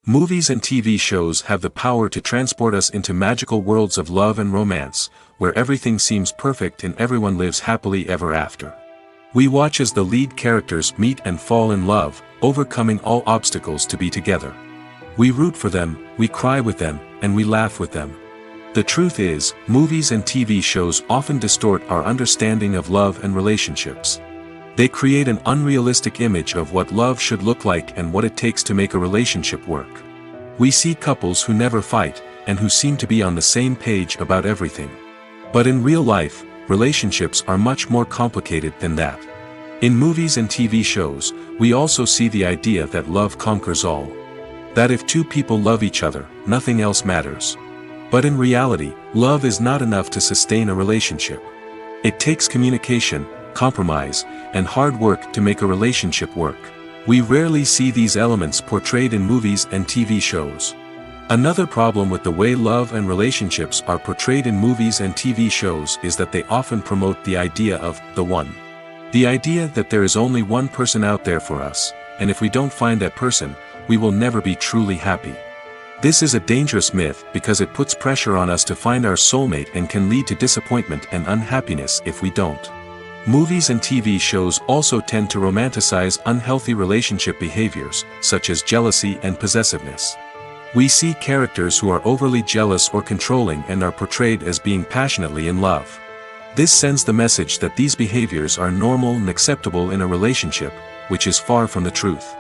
Movies and TV shows have the power to transport us into magical worlds of love and romance, where everything seems perfect and everyone lives happily ever after. We watch as the lead characters meet and fall in love, overcoming all obstacles to be together. We root for them, we cry with them, and we laugh with them. The truth is, movies and TV shows often distort our understanding of love and relationships. They create an unrealistic image of what love should look like and what it takes to make a relationship work. We see couples who never fight, and who seem to be on the same page about everything. But in real life, relationships are much more complicated than that. In movies and TV shows, we also see the idea that love conquers all. That if two people love each other, nothing else matters. But in reality, love is not enough to sustain a relationship. It takes communication, compromise, and hard work to make a relationship work. We rarely see these elements portrayed in movies and TV shows. Another problem with the way love and relationships are portrayed in movies and TV shows is that they often promote the idea of the one. The idea that there is only one person out there for us, and if we don't find that person, we will never be truly happy. This is a dangerous myth because it puts pressure on us to find our soulmate and can lead to disappointment and unhappiness if we don't. Movies and TV shows also tend to romanticize unhealthy relationship behaviors, such as jealousy and possessiveness. We see characters who are overly jealous or controlling and are portrayed as being passionately in love. This sends the message that these behaviors are normal and acceptable in a relationship, which is far from the truth.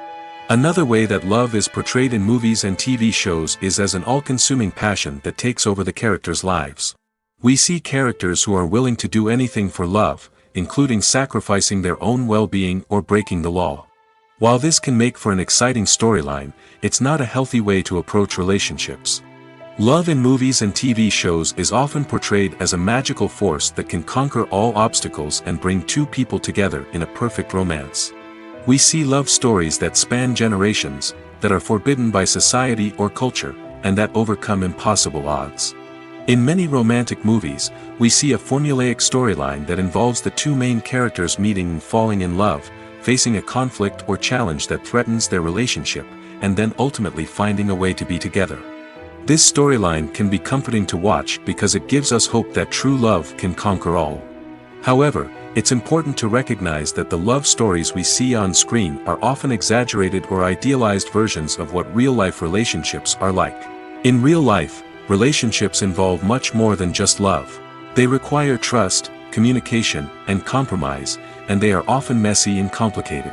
Another way that love is portrayed in movies and TV shows is as an all-consuming passion that takes over the characters' lives. We see characters who are willing to do anything for love, including sacrificing their own well-being or breaking the law. While this can make for an exciting storyline, it's not a healthy way to approach relationships. Love in movies and TV shows is often portrayed as a magical force that can conquer all obstacles and bring two people together in a perfect romance. We see love stories that span generations, that are forbidden by society or culture, and that overcome impossible odds. In many romantic movies, we see a formulaic storyline that involves the two main characters meeting and falling in love, facing a conflict or challenge that threatens their relationship, and then ultimately finding a way to be together. This storyline can be comforting to watch because it gives us hope that true love can conquer all. However, it's important to recognize that the love stories we see on screen are often exaggerated or idealized versions of what real-life relationships are like. In real life, relationships involve much more than just love. They require trust, communication, and compromise, and they are often messy and complicated.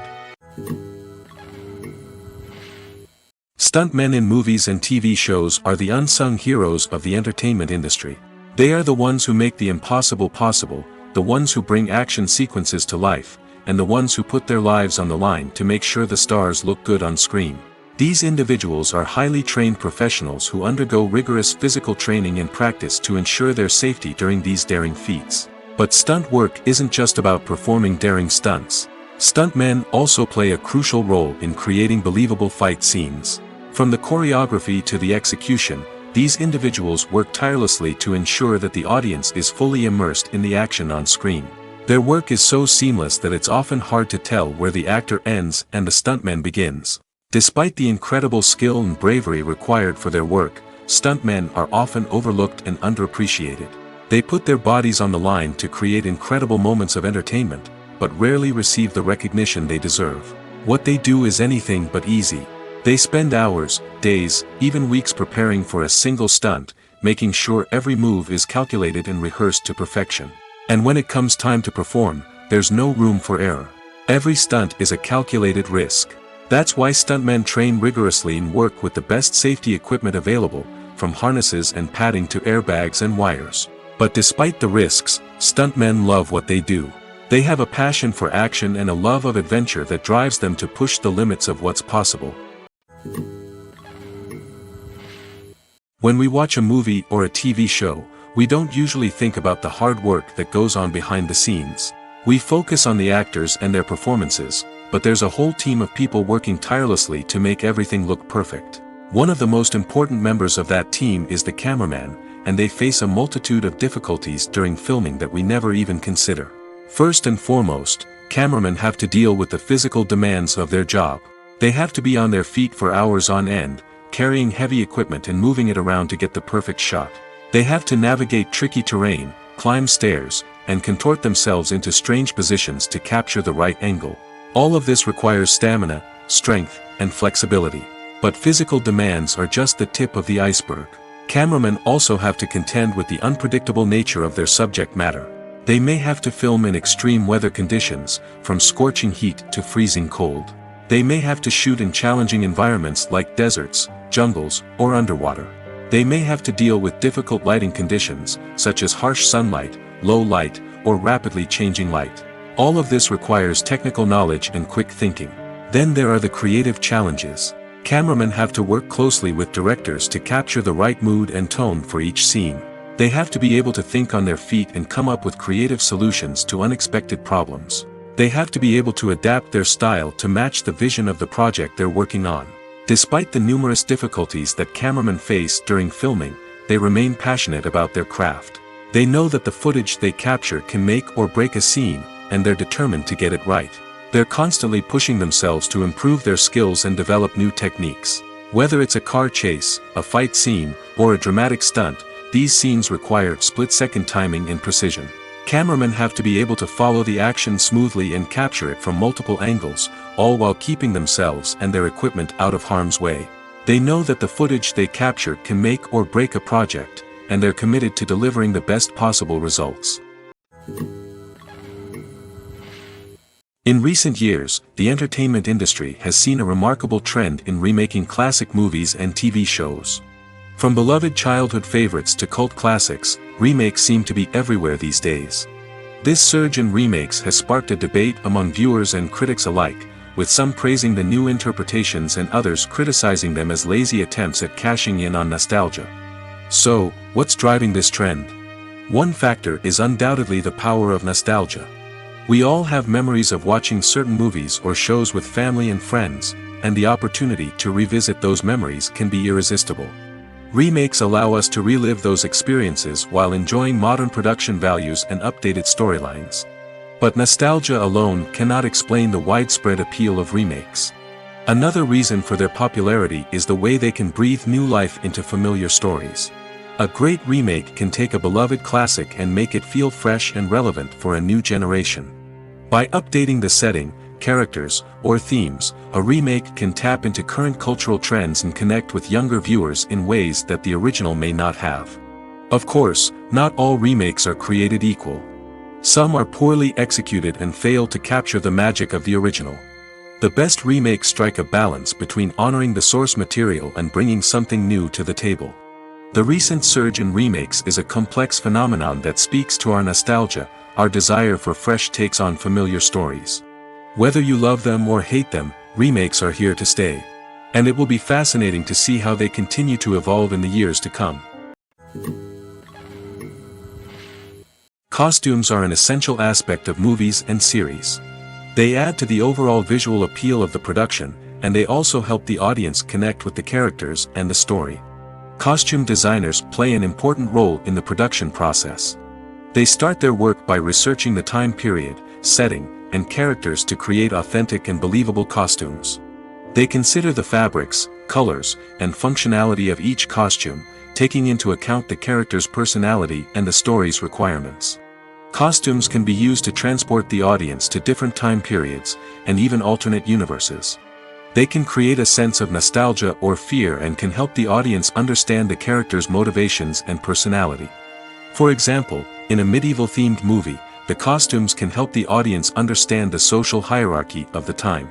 Stuntmen in movies and TV shows are the unsung heroes of the entertainment industry. They are the ones who make the impossible possible, the ones who bring action sequences to life, and the ones who put their lives on the line to make sure the stars look good on screen. These individuals are highly trained professionals who undergo rigorous physical training and practice to ensure their safety during these daring feats. But stunt work isn't just about performing daring stunts. Stuntmen also play a crucial role in creating believable fight scenes. From the choreography to the execution, these individuals work tirelessly to ensure that the audience is fully immersed in the action on screen. Their work is so seamless that it's often hard to tell where the actor ends and the stuntman begins. Despite the incredible skill and bravery required for their work, stuntmen are often overlooked and underappreciated. They put their bodies on the line to create incredible moments of entertainment, but rarely receive the recognition they deserve. What they do is anything but easy. They spend hours, days, even weeks preparing for a single stunt, making sure every move is calculated and rehearsed to perfection. And when it comes time to perform, there's no room for error. Every stunt is a calculated risk. That's why stuntmen train rigorously and work with the best safety equipment available, from harnesses and padding to airbags and wires. But despite the risks, stuntmen love what they do. They have a passion for action and a love of adventure that drives them to push the limits of what's possible. When we watch a movie or a TV show, we don't usually think about the hard work that goes on behind the scenes. We focus on the actors and their performances, but there's a whole team of people working tirelessly to make everything look perfect. One of the most important members of that team is the cameraman, and they face a multitude of difficulties during filming that we never even consider. First and foremost, cameramen have to deal with the physical demands of their job. They have to be on their feet for hours on end, carrying heavy equipment and moving it around to get the perfect shot. They have to navigate tricky terrain, climb stairs, and contort themselves into strange positions to capture the right angle. All of this requires stamina, strength, and flexibility. But physical demands are just the tip of the iceberg. Cameramen also have to contend with the unpredictable nature of their subject matter. They may have to film in extreme weather conditions, from scorching heat to freezing cold. They may have to shoot in challenging environments like deserts, jungles, or underwater. They may have to deal with difficult lighting conditions, such as harsh sunlight, low light, or rapidly changing light. All of this requires technical knowledge and quick thinking. Then there are the creative challenges. Cameramen have to work closely with directors to capture the right mood and tone for each scene. They have to be able to think on their feet and come up with creative solutions to unexpected problems. They have to be able to adapt their style to match the vision of the project they're working on. Despite the numerous difficulties that cameramen face during filming, they remain passionate about their craft. They know that the footage they capture can make or break a scene, and they're determined to get it right. They're constantly pushing themselves to improve their skills and develop new techniques. Whether it's a car chase, a fight scene, or a dramatic stunt, these scenes require split-second timing and precision. Cameramen have to be able to follow the action smoothly and capture it from multiple angles, all while keeping themselves and their equipment out of harm's way. They know that the footage they capture can make or break a project, and they're committed to delivering the best possible results. In recent years, the entertainment industry has seen a remarkable trend in remaking classic movies and TV shows. From beloved childhood favorites to cult classics, remakes seem to be everywhere these days. This surge in remakes has sparked a debate among viewers and critics alike, with some praising the new interpretations and others criticizing them as lazy attempts at cashing in on nostalgia. So, what's driving this trend? One factor is undoubtedly the power of nostalgia. We all have memories of watching certain movies or shows with family and friends, and the opportunity to revisit those memories can be irresistible. Remakes allow us to relive those experiences while enjoying modern production values and updated storylines. But nostalgia alone cannot explain the widespread appeal of remakes. Another reason for their popularity is the way they can breathe new life into familiar stories. A great remake can take a beloved classic and make it feel fresh and relevant for a new generation. By updating the setting, characters, or themes, a remake can tap into current cultural trends and connect with younger viewers in ways that the original may not have. Of course, not all remakes are created equal. Some are poorly executed and fail to capture the magic of the original. The best remakes strike a balance between honoring the source material and bringing something new to the table. The recent surge in remakes is a complex phenomenon that speaks to our nostalgia, our desire for fresh takes on familiar stories. Whether you love them or hate them, remakes are here to stay. And it will be fascinating to see how they continue to evolve in the years to come. Costumes are an essential aspect of movies and series. They add to the overall visual appeal of the production, and they also help the audience connect with the characters and the story. Costume designers play an important role in the production process. They start their work by researching the time period, setting, and characters to create authentic and believable costumes. They consider the fabrics, colors, and functionality of each costume, taking into account the character's personality and the story's requirements. Costumes can be used to transport the audience to different time periods, and even alternate universes. They can create a sense of nostalgia or fear and can help the audience understand the character's motivations and personality. For example, in a medieval-themed movie, the costumes can help the audience understand the social hierarchy of the time.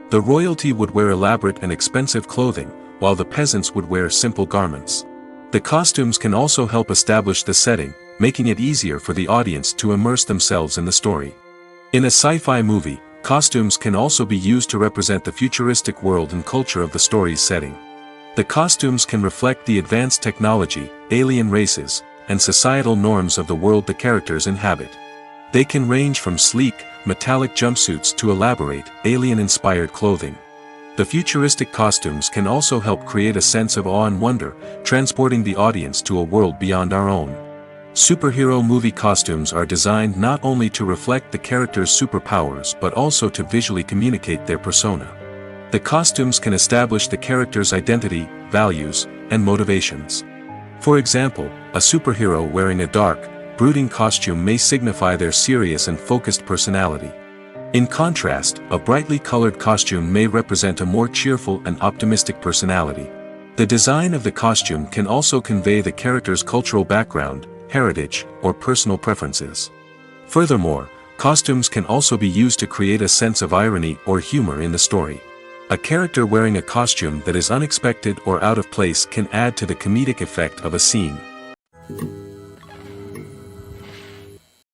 The royalty would wear elaborate and expensive clothing, while the peasants would wear simple garments. The costumes can also help establish the setting, making it easier for the audience to immerse themselves in the story. In a sci-fi movie, costumes can also be used to represent the futuristic world and culture of the story's setting. The costumes can reflect the advanced technology, alien races, and societal norms of the world the characters inhabit. They can range from sleek, metallic jumpsuits to elaborate, alien-inspired clothing. The futuristic costumes can also help create a sense of awe and wonder, transporting the audience to a world beyond our own. Superhero movie costumes are designed not only to reflect the character's superpowers but also to visually communicate their persona. The costumes can establish the character's identity, values, and motivations. For example, a superhero wearing a dark, brooding costume may signify their serious and focused personality. In contrast, a brightly colored costume may represent a more cheerful and optimistic personality. The design of the costume can also convey the character's cultural background, heritage, or personal preferences. Furthermore, costumes can also be used to create a sense of irony or humor in the story. A character wearing a costume that is unexpected or out of place can add to the comedic effect of a scene.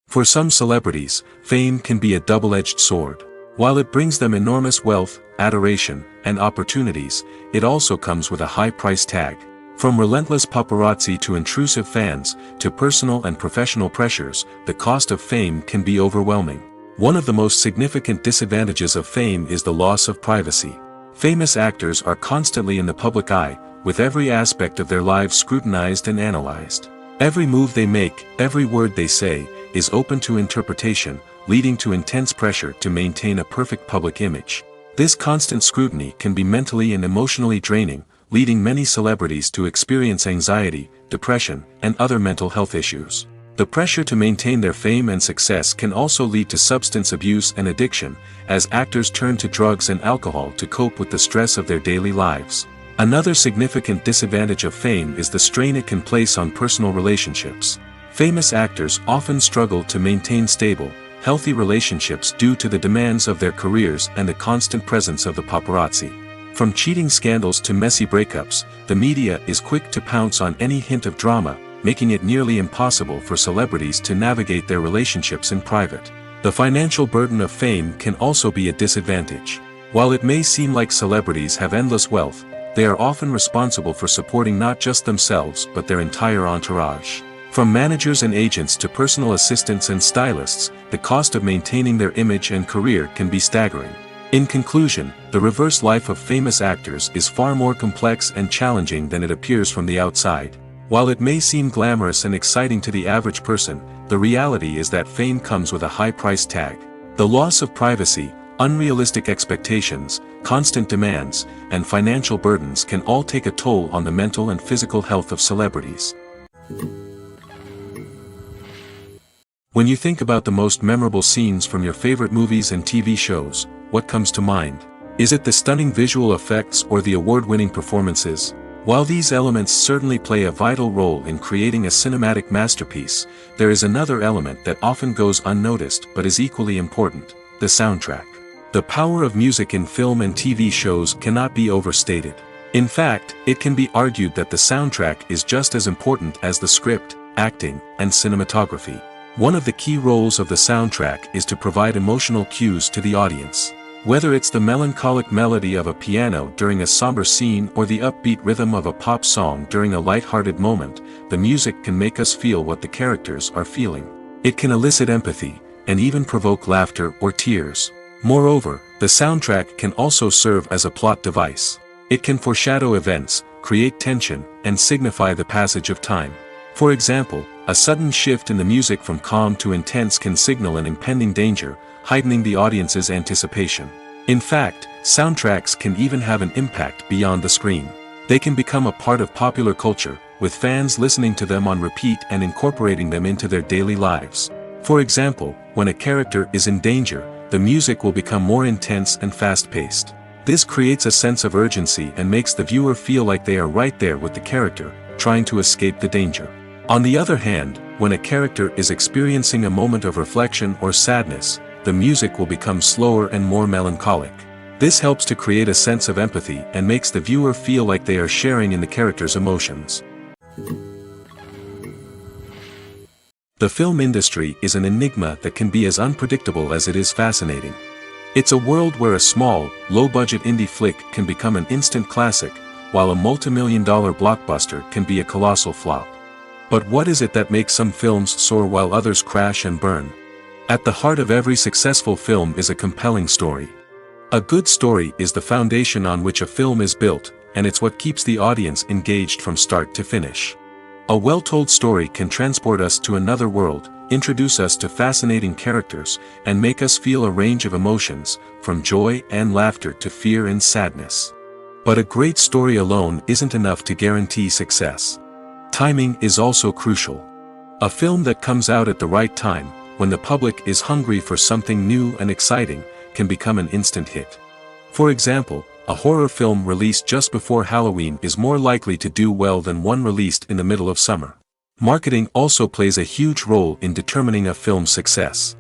For some celebrities, fame can be a double-edged sword. While it brings them enormous wealth, adoration, and opportunities, it also comes with a high price tag. From relentless paparazzi to intrusive fans, to personal and professional pressures, the cost of fame can be overwhelming. One of the most significant disadvantages of fame is the loss of privacy. Famous actors are constantly in the public eye, with every aspect of their lives scrutinized and analyzed. Every move they make, every word they say, is open to interpretation, leading to intense pressure to maintain a perfect public image. This constant scrutiny can be mentally and emotionally draining, leading many celebrities to experience anxiety, depression, and other mental health issues. The pressure to maintain their fame and success can also lead to substance abuse and addiction, as actors turn to drugs and alcohol to cope with the stress of their daily lives. Another significant disadvantage of fame is the strain it can place on personal relationships. Famous actors often struggle to maintain stable, healthy relationships due to the demands of their careers and the constant presence of the paparazzi. From cheating scandals to messy breakups, the media is quick to pounce on any hint of drama, making it nearly impossible for celebrities to navigate their relationships in private. The financial burden of fame can also be a disadvantage. While it may seem like celebrities have endless wealth, they are often responsible for supporting not just themselves but their entire entourage. From managers and agents to personal assistants and stylists, the cost of maintaining their image and career can be staggering. In conclusion, the reverse life of famous actors is far more complex and challenging than it appears from the outside. While it may seem glamorous and exciting to the average person, the reality is that fame comes with a high price tag. The loss of privacy, unrealistic expectations, constant demands, and financial burdens can all take a toll on the mental and physical health of celebrities. When you think about the most memorable scenes from your favorite movies and TV shows, what comes to mind? Is it the stunning visual effects or the award-winning performances? While these elements certainly play a vital role in creating a cinematic masterpiece, there is another element that often goes unnoticed but is equally important: the soundtrack. The power of music in film and TV shows cannot be overstated. In fact, it can be argued that the soundtrack is just as important as the script, acting, and cinematography. One of the key roles of the soundtrack is to provide emotional cues to the audience. Whether it's the melancholic melody of a piano during a somber scene or the upbeat rhythm of a pop song during a light-hearted moment, the music can make us feel what the characters are feeling. It can elicit empathy, and even provoke laughter or tears. Moreover, the soundtrack can also serve as a plot device. It can foreshadow events, create tension, and signify the passage of time. For example, a sudden shift in the music from calm to intense can signal an impending danger, heightening the audience's anticipation. In fact, soundtracks can even have an impact beyond the screen. They can become a part of popular culture, with fans listening to them on repeat and incorporating them into their daily lives. For example, when a character is in danger, the music will become more intense and fast-paced. This creates a sense of urgency and makes the viewer feel like they are right there with the character, trying to escape the danger. On the other hand, when a character is experiencing a moment of reflection or sadness, the music will become slower and more melancholic. This helps to create a sense of empathy and makes the viewer feel like they are sharing in the character's emotions. The film industry is an enigma that can be as unpredictable as it is fascinating. It's a world where a small, low-budget indie flick can become an instant classic, while a multi-million-dollar blockbuster can be a colossal flop. But what is it that makes some films soar while others crash and burn? At the heart of every successful film is a compelling story. A good story is the foundation on which a film is built, and it's what keeps the audience engaged from start to finish. A well-told story can transport us to another world, introduce us to fascinating characters, and make us feel a range of emotions, from joy and laughter to fear and sadness. But a great story alone isn't enough to guarantee success. Timing is also crucial. A film that comes out at the right time, when the public is hungry for something new and exciting, can become an instant hit. For example, a horror film released just before Halloween is more likely to do well than one released in the middle of summer. Marketing also plays a huge role in determining a film's success.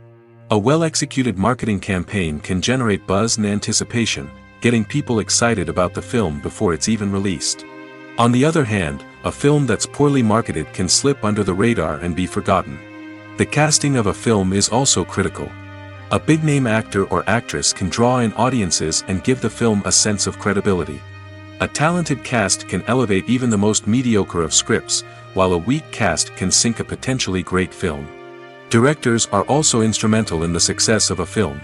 A well-executed marketing campaign can generate buzz and anticipation, getting people excited about the film before it's even released. On the other hand, a film that's poorly marketed can slip under the radar and be forgotten. The casting of a film is also critical. A big-name actor or actress can draw in audiences and give the film a sense of credibility. A talented cast can elevate even the most mediocre of scripts, while a weak cast can sink a potentially great film. Directors are also instrumental in the success of a film.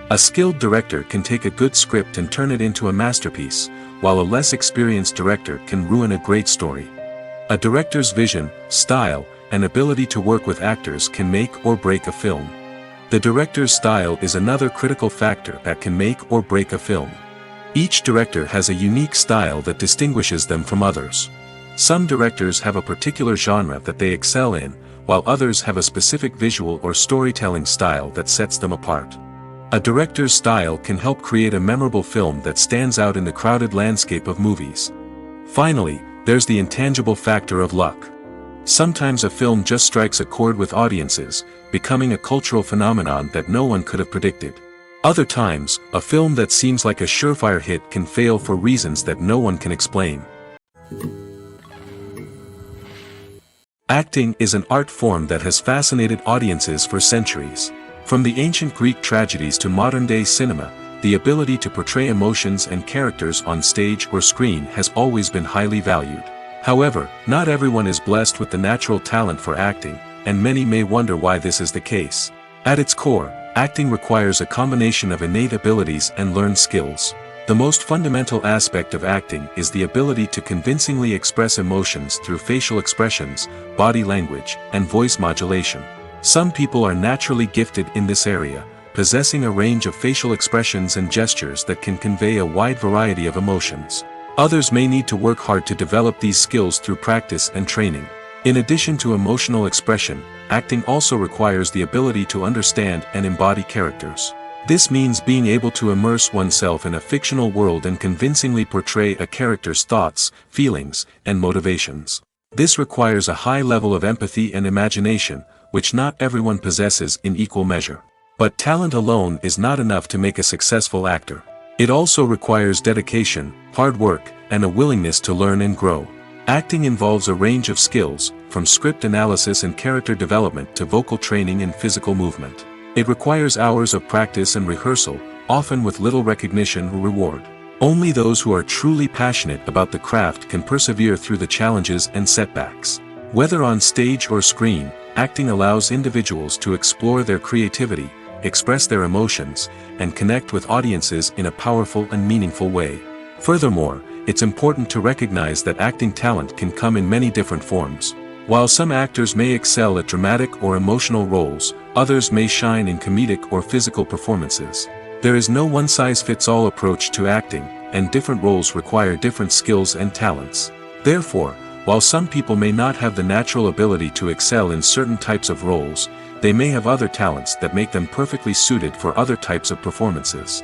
A skilled director can take a good script and turn it into a masterpiece, while a less experienced director can ruin a great story. A director's vision, style, and ability to work with actors can make or break a film. The director's style is another critical factor that can make or break a film. Each director has a unique style that distinguishes them from others. Some directors have a particular genre that they excel in, while others have a specific visual or storytelling style that sets them apart. A director's style can help create a memorable film that stands out in the crowded landscape of movies. Finally, there's the intangible factor of luck. Sometimes a film just strikes a chord with audiences, becoming a cultural phenomenon that no one could have predicted. Other times, a film that seems like a surefire hit can fail for reasons that no one can explain. Acting is an art form that has fascinated audiences for centuries. From the ancient Greek tragedies to modern-day cinema, the ability to portray emotions and characters on stage or screen has always been highly valued. However, not everyone is blessed with the natural talent for acting, and many may wonder why this is the case. At its core, acting requires a combination of innate abilities and learned skills. The most fundamental aspect of acting is the ability to convincingly express emotions through facial expressions, body language, and voice modulation. Some people are naturally gifted in this area, possessing a range of facial expressions and gestures that can convey a wide variety of emotions. Others may need to work hard to develop these skills through practice and training. In addition to emotional expression, acting also requires the ability to understand and embody characters. This means being able to immerse oneself in a fictional world and convincingly portray a character's thoughts, feelings, and motivations. This requires a high level of empathy and imagination, which not everyone possesses in equal measure. But talent alone is not enough to make a successful actor. It also requires dedication, hard work, and a willingness to learn and grow. Acting involves a range of skills, from script analysis and character development to vocal training and physical movement. It requires hours of practice and rehearsal, often with little recognition or reward. Only those who are truly passionate about the craft can persevere through the challenges and setbacks. Whether on stage or screen, acting allows individuals to explore their creativity, express their emotions, and connect with audiences in a powerful and meaningful way. Furthermore, it's important to recognize that acting talent can come in many different forms. While some actors may excel at dramatic or emotional roles, others may shine in comedic or physical performances. There is no one-size-fits-all approach to acting, and different roles require different skills and talents. Therefore, while some people may not have the natural ability to excel in certain types of roles, they may have other talents that make them perfectly suited for other types of performances.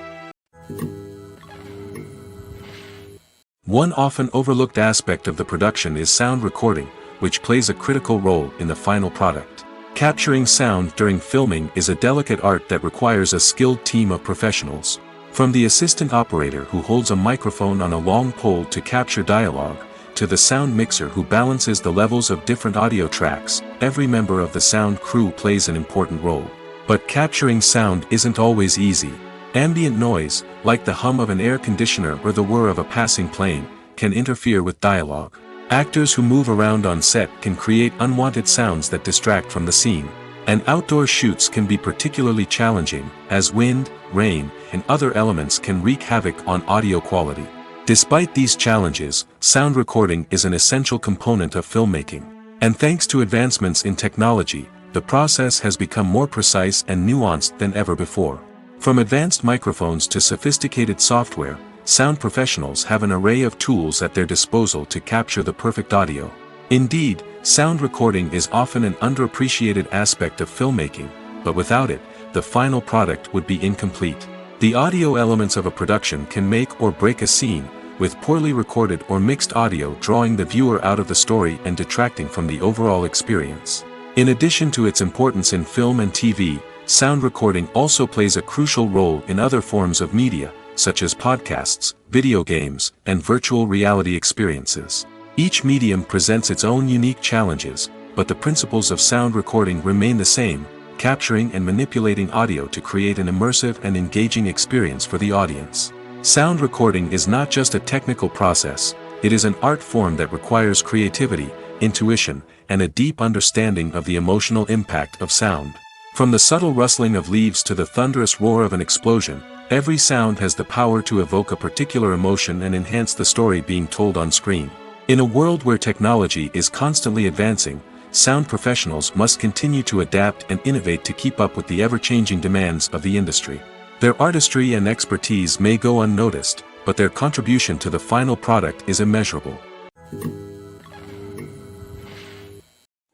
One often overlooked aspect of the production is sound recording, which plays a critical role in the final product. Capturing sound during filming is a delicate art that requires a skilled team of professionals. From the assistant operator who holds a microphone on a long pole to capture dialogue, to the sound mixer who balances the levels of different audio tracks, every member of the sound crew plays an important role. But capturing sound isn't always easy. Ambient noise, like the hum of an air conditioner or the whir of a passing plane, can interfere with dialogue. Actors who move around on set can create unwanted sounds that distract from the scene. And outdoor shoots can be particularly challenging, as wind, rain, and other elements can wreak havoc on audio quality. Despite these challenges, sound recording is an essential component of filmmaking. And thanks to advancements in technology, the process has become more precise and nuanced than ever before. From advanced microphones to sophisticated software, sound professionals have an array of tools at their disposal to capture the perfect audio. Indeed, sound recording is often an underappreciated aspect of filmmaking, but without it, the final product would be incomplete. The audio elements of a production can make or break a scene, with poorly recorded or mixed audio drawing the viewer out of the story and detracting from the overall experience. In addition to its importance in film and TV, sound recording also plays a crucial role in other forms of media, such as podcasts, video games, and virtual reality experiences. Each medium presents its own unique challenges, but the principles of sound recording remain the same, capturing and manipulating audio to create an immersive and engaging experience for the audience. Sound recording is not just a technical process, it is an art form that requires creativity, intuition, and a deep understanding of the emotional impact of sound. From the subtle rustling of leaves to the thunderous roar of an explosion, every sound has the power to evoke a particular emotion and enhance the story being told on screen. In a world where technology is constantly advancing, sound professionals must continue to adapt and innovate to keep up with the ever-changing demands of the industry. Their artistry and expertise may go unnoticed, but their contribution to the final product is immeasurable.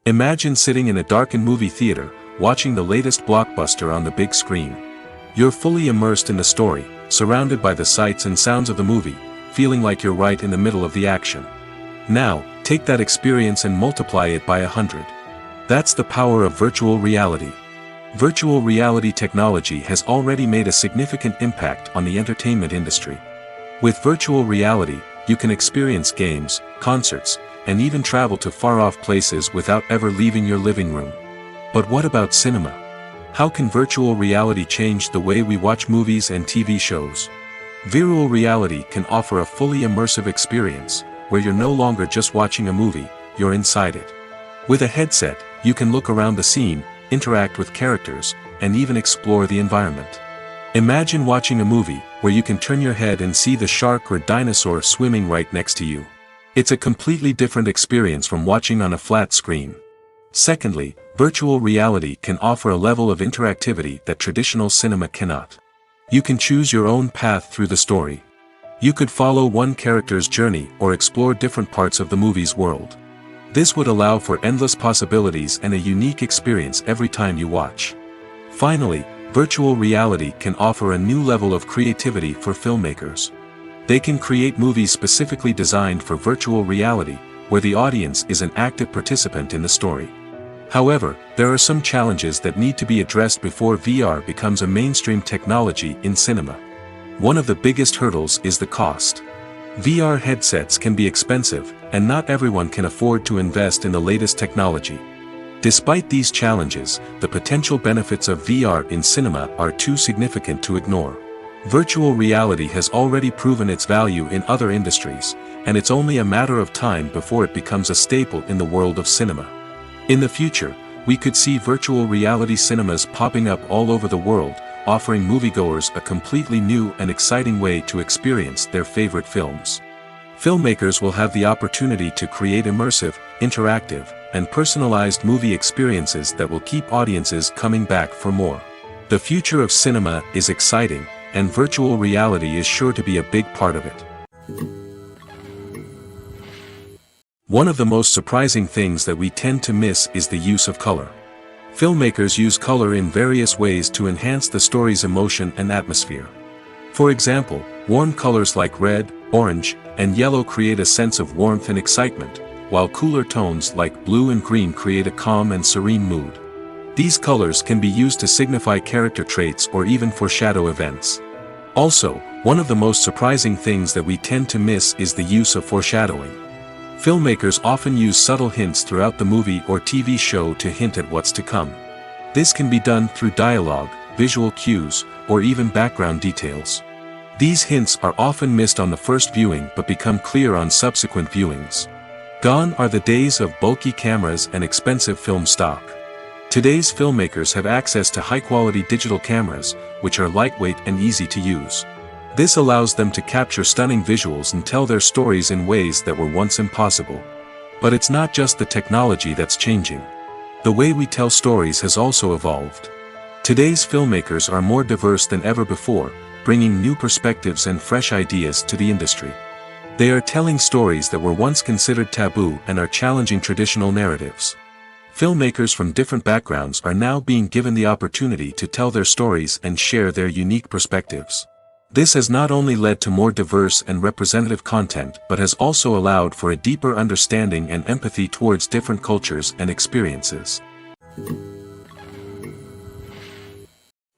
Imagine sitting in a darkened movie theater, watching the latest blockbuster on the big screen. You're fully immersed in the story, surrounded by the sights and sounds of the movie, feeling like you're right in the middle of the action. Now, take that experience and multiply it by 100. That's the power of virtual reality. Virtual reality technology has already made a significant impact on the entertainment industry. With virtual reality, you can experience games, concerts, and even travel to far-off places without ever leaving your living room. But what about cinema? How can virtual reality change the way we watch movies and TV shows? Virtual reality can offer a fully immersive experience, where you're no longer just watching a movie, you're inside it. With a headset, you can look around the scene, interact with characters, and even explore the environment. Imagine watching a movie where you can turn your head and see the shark or dinosaur swimming right next to you. It's a completely different experience from watching on a flat screen. Secondly, virtual reality can offer a level of interactivity that traditional cinema cannot. You can choose your own path through the story. You could follow one character's journey or explore different parts of the movie's world. This would allow for endless possibilities and a unique experience every time you watch. Finally, virtual reality can offer a new level of creativity for filmmakers. They can create movies specifically designed for virtual reality, where the audience is an active participant in the story. However, there are some challenges that need to be addressed before VR becomes a mainstream technology in cinema. One of the biggest hurdles is the cost. VR headsets can be expensive, and not everyone can afford to invest in the latest technology. Despite these challenges, the potential benefits of VR in cinema are too significant to ignore. Virtual reality has already proven its value in other industries, and it's only a matter of time before it becomes a staple in the world of cinema. In the future, we could see virtual reality cinemas popping up all over the world, offering moviegoers a completely new and exciting way to experience their favorite films. Filmmakers will have the opportunity to create immersive, interactive, and personalized movie experiences that will keep audiences coming back for more. The future of cinema is exciting, and virtual reality is sure to be a big part of it. One of the most surprising things that we tend to miss is the use of color. Filmmakers use color in various ways to enhance the story's emotion and atmosphere. For example, warm colors like red, orange, and yellow create a sense of warmth and excitement, while cooler tones like blue and green create a calm and serene mood. These colors can be used to signify character traits or even foreshadow events. Also, one of the most surprising things that we tend to miss is the use of foreshadowing. Filmmakers often use subtle hints throughout the movie or TV show to hint at what's to come. This can be done through dialogue, visual cues, or even background details. These hints are often missed on the first viewing but become clear on subsequent viewings. Gone are the days of bulky cameras and expensive film stock. Today's filmmakers have access to high-quality digital cameras, which are lightweight and easy to use. This allows them to capture stunning visuals and tell their stories in ways that were once impossible. But it's not just the technology that's changing. The way we tell stories has also evolved. Today's filmmakers are more diverse than ever before, bringing new perspectives and fresh ideas to the industry. They are telling stories that were once considered taboo and are challenging traditional narratives. Filmmakers from different backgrounds are now being given the opportunity to tell their stories and share their unique perspectives. This has not only led to more diverse and representative content but has also allowed for a deeper understanding and empathy towards different cultures and experiences.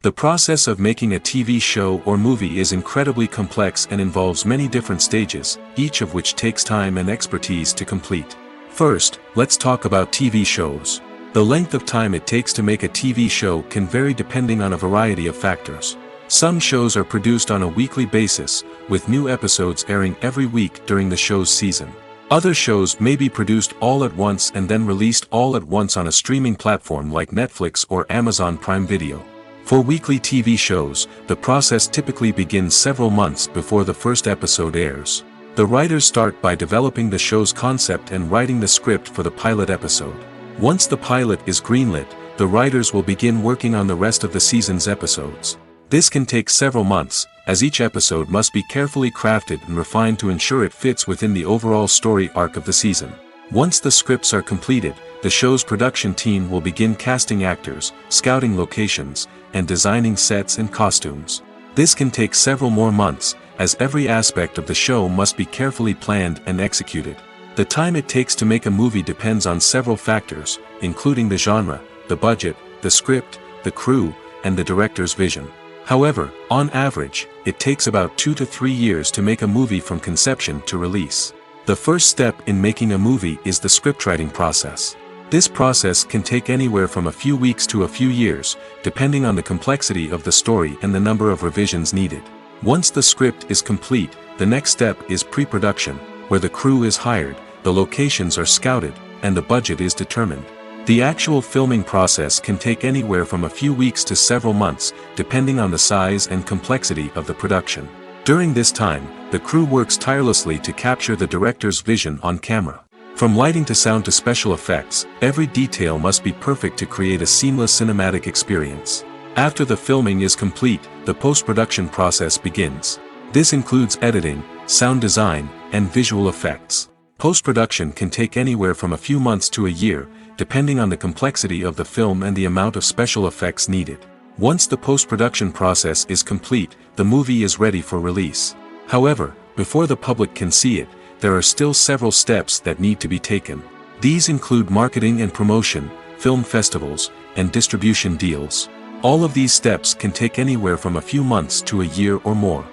The process of making a TV show or movie is incredibly complex and involves many different stages, each of which takes time and expertise to complete. First, let's talk about TV shows. The length of time it takes to make a TV show can vary depending on a variety of factors. Some shows are produced on a weekly basis, with new episodes airing every week during the show's season. Other shows may be produced all at once and then released all at once on a streaming platform like Netflix or Amazon Prime Video. For weekly TV shows, the process typically begins several months before the first episode airs. The writers start by developing the show's concept and writing the script for the pilot episode. Once the pilot is greenlit, the writers will begin working on the rest of the season's episodes. This can take several months, as each episode must be carefully crafted and refined to ensure it fits within the overall story arc of the season. Once the scripts are completed, the show's production team will begin casting actors, scouting locations, and designing sets and costumes. This can take several more months, as every aspect of the show must be carefully planned and executed. The time it takes to make a movie depends on several factors, including the genre, the budget, the script, the crew, and the director's vision. However, on average, it takes about 2 to 3 years to make a movie from conception to release. The first step in making a movie is the scriptwriting process. This process can take anywhere from a few weeks to a few years, depending on the complexity of the story and the number of revisions needed. Once the script is complete, the next step is pre-production, where the crew is hired, the locations are scouted, and the budget is determined. The actual filming process can take anywhere from a few weeks to several months, depending on the size and complexity of the production. During this time, the crew works tirelessly to capture the director's vision on camera. From lighting to sound to special effects, every detail must be perfect to create a seamless cinematic experience. After the filming is complete, the post-production process begins. This includes editing, sound design, and visual effects. Post-production can take anywhere from a few months to a year, depending on the complexity of the film and the amount of special effects needed. Once the post-production process is complete, the movie is ready for release. However, before the public can see it, there are still several steps that need to be taken. These include marketing and promotion, film festivals, and distribution deals. All of these steps can take anywhere from a few months to a year or more.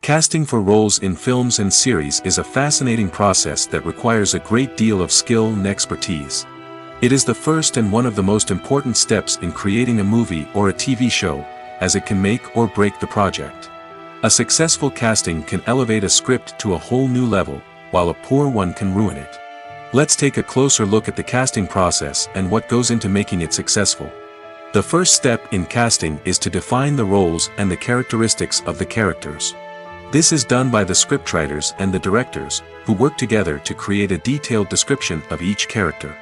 Casting for roles in films and series is a fascinating process that requires a great deal of skill and expertise. It is the first and one of the most important steps in creating a movie or a TV show, as it can make or break the project. A successful casting can elevate a script to a whole new level, while a poor one can ruin it. Let's take a closer look at the casting process and what goes into making it successful. The first step in casting is to define the roles and the characteristics of the characters. This is done by the scriptwriters and the directors, who work together to create a detailed description of each character.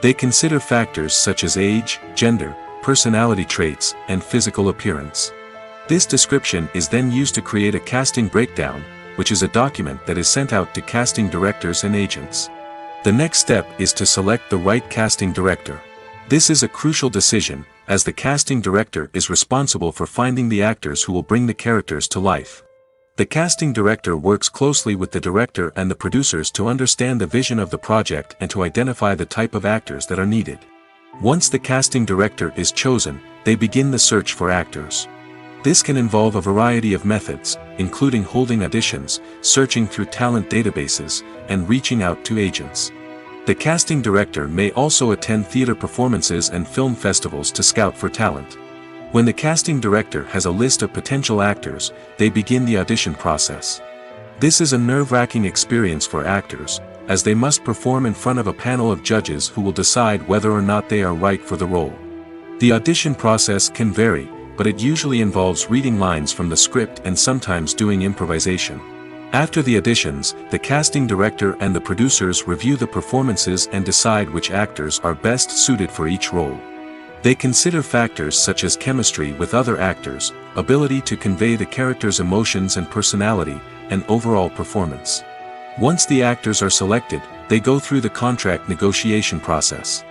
They consider factors such as age, gender, personality traits, and physical appearance. This description is then used to create a casting breakdown, which is a document that is sent out to casting directors and agents. The next step is to select the right casting director. This is a crucial decision, as the casting director is responsible for finding the actors who will bring the characters to life. The casting director works closely with the director and the producers to understand the vision of the project and to identify the type of actors that are needed. Once the casting director is chosen, they begin the search for actors. This can involve a variety of methods, including holding auditions, searching through talent databases, and reaching out to agents. The casting director may also attend theater performances and film festivals to scout for talent. When the casting director has a list of potential actors, they begin the audition process. This is a nerve-wracking experience for actors, as they must perform in front of a panel of judges who will decide whether or not they are right for the role. The audition process can vary, but it usually involves reading lines from the script and sometimes doing improvisation. After the auditions, the casting director and the producers review the performances and decide which actors are best suited for each role. They consider factors such as chemistry with other actors, ability to convey the character's emotions and personality, and overall performance. Once the actors are selected, they go through the contract negotiation process.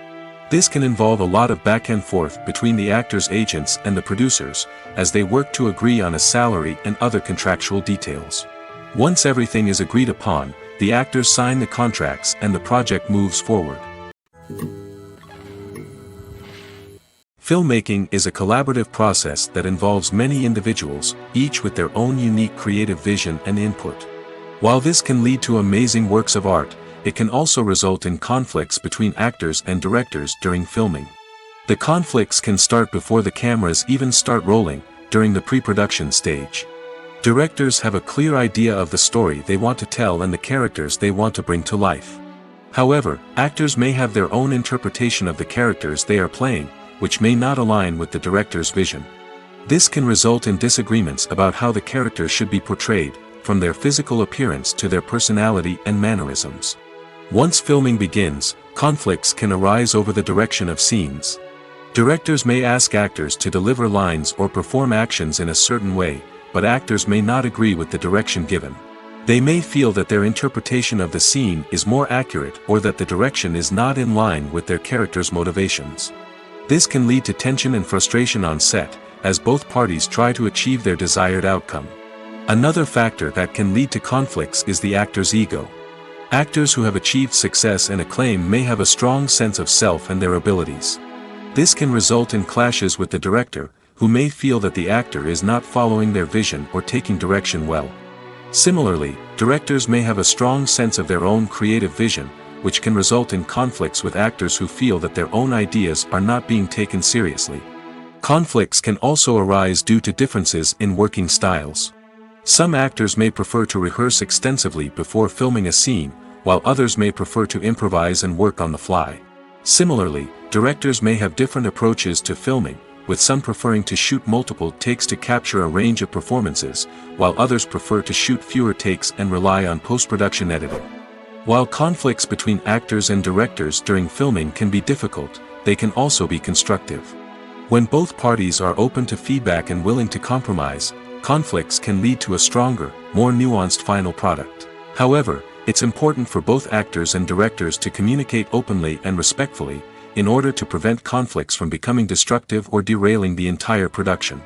This can involve a lot of back and forth between the actors' agents and the producers, as they work to agree on a salary and other contractual details. Once everything is agreed upon, the actors sign the contracts and the project moves forward. Filmmaking is a collaborative process that involves many individuals, each with their own unique creative vision and input. While this can lead to amazing works of art, it can also result in conflicts between actors and directors during filming. The conflicts can start before the cameras even start rolling, during the pre-production stage. Directors have a clear idea of the story they want to tell and the characters they want to bring to life. However, actors may have their own interpretation of the characters they are playing, which may not align with the director's vision. This can result in disagreements about how the characters should be portrayed, from their physical appearance to their personality and mannerisms. Once filming begins, conflicts can arise over the direction of scenes. Directors may ask actors to deliver lines or perform actions in a certain way, but actors may not agree with the direction given. They may feel that their interpretation of the scene is more accurate or that the direction is not in line with their character's motivations. This can lead to tension and frustration on set, as both parties try to achieve their desired outcome. Another factor that can lead to conflicts is the actor's ego. Actors who have achieved success and acclaim may have a strong sense of self and their abilities. This can result in clashes with the director, who may feel that the actor is not following their vision or taking direction well. Similarly, directors may have a strong sense of their own creative vision, which can result in conflicts with actors who feel that their own ideas are not being taken seriously. Conflicts can also arise due to differences in working styles. Some actors may prefer to rehearse extensively before filming a scene, while others may prefer to improvise and work on the fly. Similarly, directors may have different approaches to filming, with some preferring to shoot multiple takes to capture a range of performances, while others prefer to shoot fewer takes and rely on post-production editing. While conflicts between actors and directors during filming can be difficult, they can also be constructive. When both parties are open to feedback and willing to compromise, conflicts can lead to a stronger, more nuanced final product. However, it's important for both actors and directors to communicate openly and respectfully, in order to prevent conflicts from becoming destructive or derailing the entire production.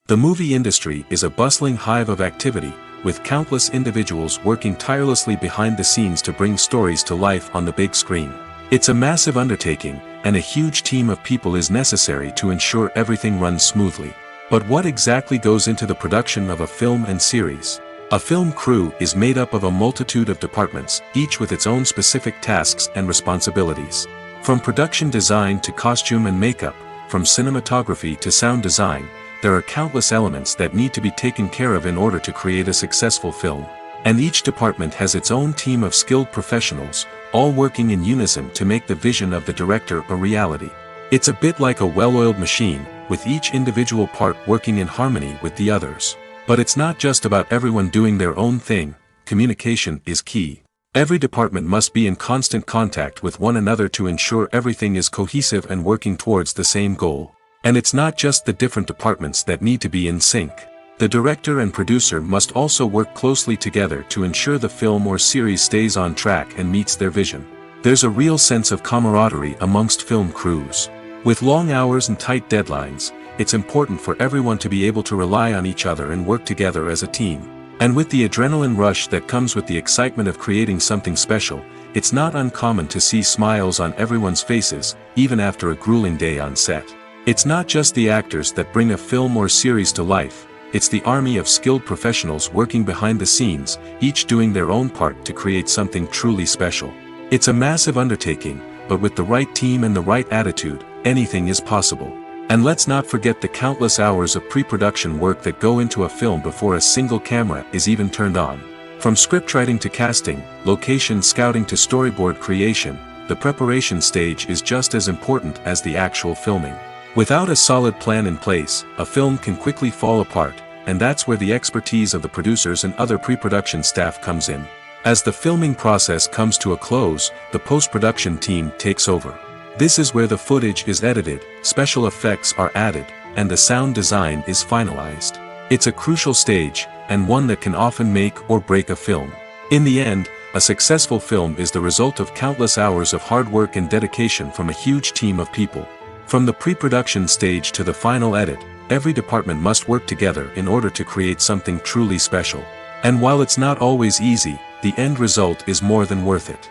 The movie industry is a bustling hive of activity, with countless individuals working tirelessly behind the scenes to bring stories to life on the big screen. It's a massive undertaking, and a huge team of people is necessary to ensure everything runs smoothly. But what exactly goes into the production of a film and series? A film crew is made up of a multitude of departments, each with its own specific tasks and responsibilities. From production design to costume and makeup, from cinematography to sound design, there are countless elements that need to be taken care of in order to create a successful film. And each department has its own team of skilled professionals, all working in unison to make the vision of the director a reality. It's a bit like a well-oiled machine, with each individual part working in harmony with the others. But it's not just about everyone doing their own thing. Communication is key. Every department must be in constant contact with one another to ensure everything is cohesive and working towards the same goal. And it's not just the different departments that need to be in sync. The director and producer must also work closely together to ensure the film or series stays on track and meets their vision. There's a real sense of camaraderie amongst film crews. With long hours and tight deadlines, it's important for everyone to be able to rely on each other and work together as a team. And with the adrenaline rush that comes with the excitement of creating something special, it's not uncommon to see smiles on everyone's faces, even after a grueling day on set. It's not just the actors that bring a film or series to life, it's the army of skilled professionals working behind the scenes, each doing their own part to create something truly special. It's a massive undertaking, but with the right team and the right attitude, anything is possible. And let's not forget the countless hours of pre-production work that go into a film before a single camera is even turned on. From scriptwriting to casting, location scouting to storyboard creation, the preparation stage is just as important as the actual filming. Without a solid plan in place, a film can quickly fall apart, and that's where the expertise of the producers and other pre-production staff comes in. As the filming process comes to a close, the post-production team takes over. This is where the footage is edited, special effects are added, and the sound design is finalized. It's a crucial stage, and one that can often make or break a film. In the end, a successful film is the result of countless hours of hard work and dedication from a huge team of people. From the pre-production stage to the final edit, every department must work together in order to create something truly special. And while it's not always easy, the end result is more than worth it.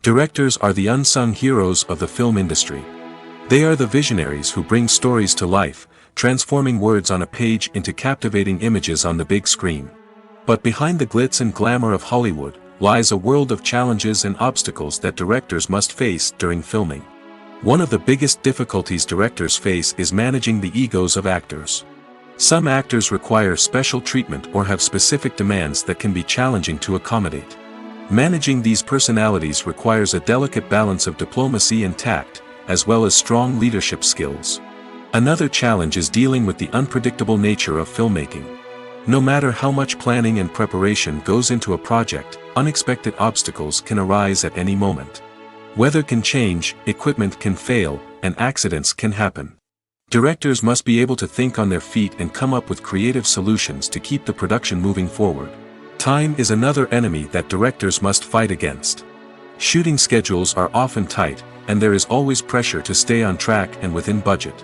Directors are the unsung heroes of the film industry. They are the visionaries who bring stories to life, transforming words on a page into captivating images on the big screen. But behind the glitz and glamour of Hollywood, lies a world of challenges and obstacles that directors must face during filming. One of the biggest difficulties directors face is managing the egos of actors. Some actors require special treatment or have specific demands that can be challenging to accommodate. Managing these personalities requires a delicate balance of diplomacy and tact, as well as strong leadership skills. Another challenge is dealing with the unpredictable nature of filmmaking. No matter how much planning and preparation goes into a project, unexpected obstacles can arise at any moment. Weather can change, equipment can fail, and accidents can happen. Directors must be able to think on their feet and come up with creative solutions to keep the production moving forward. Time is another enemy that directors must fight against. Shooting schedules are often tight, and there is always pressure to stay on track and within budget.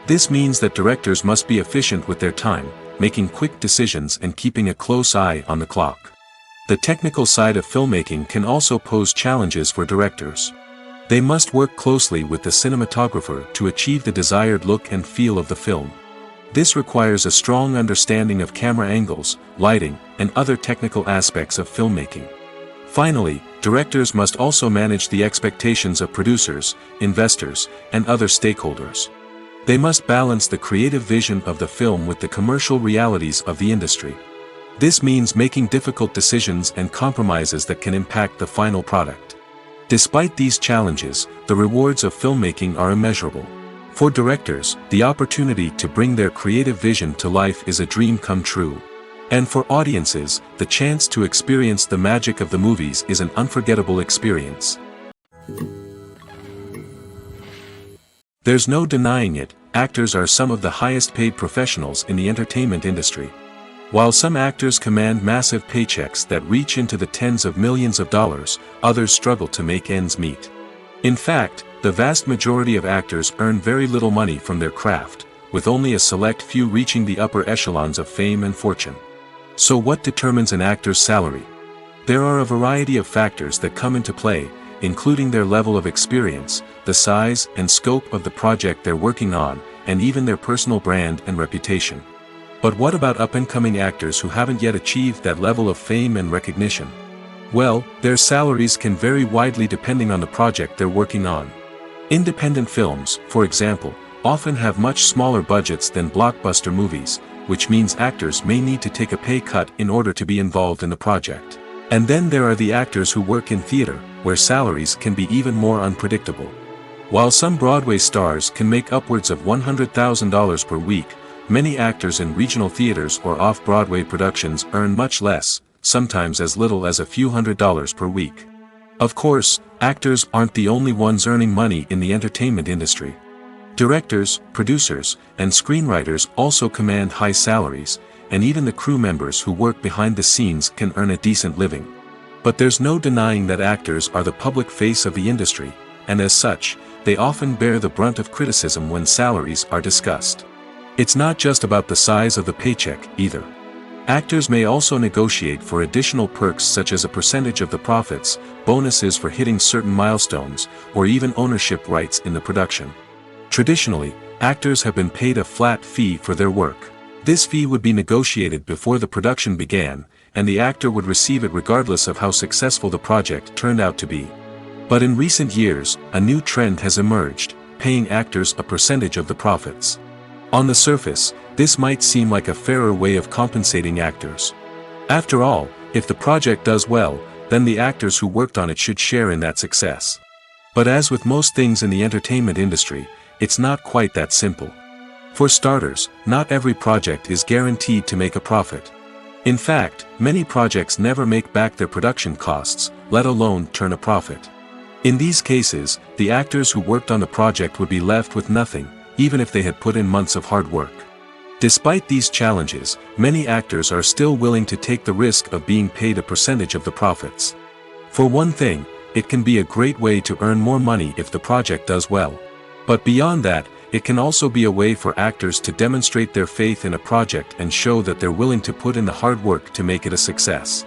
This means that directors must be efficient with their time, making quick decisions and keeping a close eye on the clock. The technical side of filmmaking can also pose challenges for directors. They must work closely with the cinematographer to achieve the desired look and feel of the film. This requires a strong understanding of camera angles, lighting, and other technical aspects of filmmaking. Finally, directors must also manage the expectations of producers, investors, and other stakeholders. They must balance the creative vision of the film with the commercial realities of the industry. This means making difficult decisions and compromises that can impact the final product. Despite these challenges, the rewards of filmmaking are immeasurable. For directors, the opportunity to bring their creative vision to life is a dream come true. And for audiences, the chance to experience the magic of the movies is an unforgettable experience. There's no denying it, actors are some of the highest paid professionals in the entertainment industry. While some actors command massive paychecks that reach into the tens of millions of dollars, others struggle to make ends meet. In fact, the vast majority of actors earn very little money from their craft, with only a select few reaching the upper echelons of fame and fortune. So what determines an actor's salary? There are a variety of factors that come into play, including their level of experience, the size and scope of the project they're working on, and even their personal brand and reputation. But what about up-and-coming actors who haven't yet achieved that level of fame and recognition? Well, their salaries can vary widely depending on the project they're working on. Independent films, for example, often have much smaller budgets than blockbuster movies, which means actors may need to take a pay cut in order to be involved in the project. And then there are the actors who work in theater, where salaries can be even more unpredictable. While some Broadway stars can make upwards of $100,000 per week, many actors in regional theaters or off-Broadway productions earn much less, sometimes as little as a few $100s per week. Of course, actors aren't the only ones earning money in the entertainment industry. Directors, producers, and screenwriters also command high salaries, and even the crew members who work behind the scenes can earn a decent living. But there's no denying that actors are the public face of the industry, and as such, they often bear the brunt of criticism when salaries are discussed. It's not just about the size of the paycheck, either. Actors may also negotiate for additional perks such as a percentage of the profits, bonuses for hitting certain milestones, or even ownership rights in the production. Traditionally, actors have been paid a flat fee for their work. This fee would be negotiated before the production began, and the actor would receive it regardless of how successful the project turned out to be. But in recent years, a new trend has emerged, paying actors a percentage of the profits. On the surface, this might seem like a fairer way of compensating actors. After all, if the project does well, then the actors who worked on it should share in that success. But as with most things in the entertainment industry, it's not quite that simple. For starters, not every project is guaranteed to make a profit. In fact, many projects never make back their production costs, let alone turn a profit. In these cases, the actors who worked on the project would be left with nothing, even if they had put in months of hard work. Despite these challenges, many actors are still willing to take the risk of being paid a percentage of the profits. For one thing, it can be a great way to earn more money if the project does well. But beyond that, it can also be a way for actors to demonstrate their faith in a project and show that they're willing to put in the hard work to make it a success.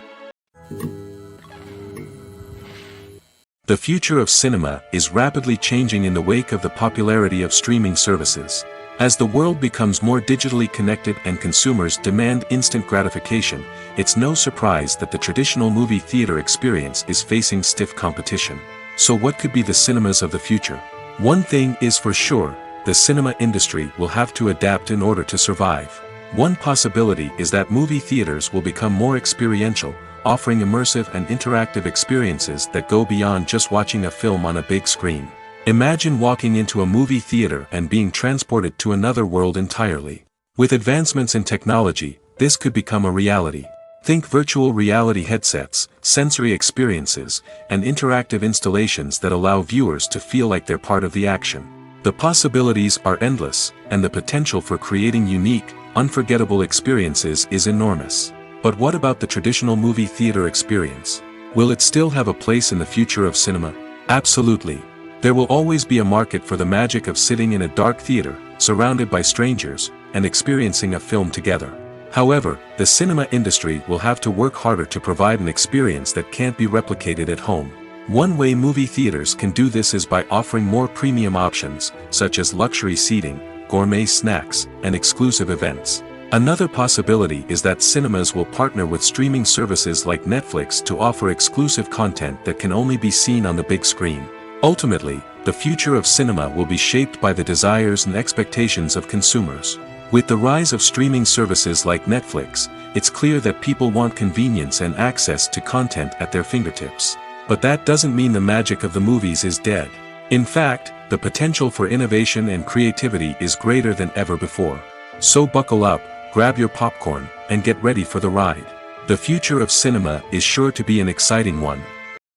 The future of cinema is rapidly changing in the wake of the popularity of streaming services. As the world becomes more digitally connected and consumers demand instant gratification, it's no surprise that the traditional movie theater experience is facing stiff competition. So what could be the cinemas of the future? One thing is for sure, the cinema industry will have to adapt in order to survive. One possibility is that movie theaters will become more experiential, offering immersive and interactive experiences that go beyond just watching a film on a big screen. Imagine walking into a movie theater and being transported to another world entirely. With advancements in technology, this could become a reality. Think virtual reality headsets, sensory experiences, and interactive installations that allow viewers to feel like they're part of the action. The possibilities are endless, and the potential for creating unique, unforgettable experiences is enormous. But what about the traditional movie theater experience? Will it still have a place in the future of cinema? Absolutely. There will always be a market for the magic of sitting in a dark theater, surrounded by strangers, and experiencing a film together. However, the cinema industry will have to work harder to provide an experience that can't be replicated at home. One way movie theaters can do this is by offering more premium options, such as luxury seating, gourmet snacks, and exclusive events. Another possibility is that cinemas will partner with streaming services like Netflix to offer exclusive content that can only be seen on the big screen. Ultimately, the future of cinema will be shaped by the desires and expectations of consumers. With the rise of streaming services like Netflix, it's clear that people want convenience and access to content at their fingertips. But that doesn't mean the magic of the movies is dead. In fact, the potential for innovation and creativity is greater than ever before. So buckle up, grab your popcorn, and get ready for the ride. The future of cinema is sure to be an exciting one.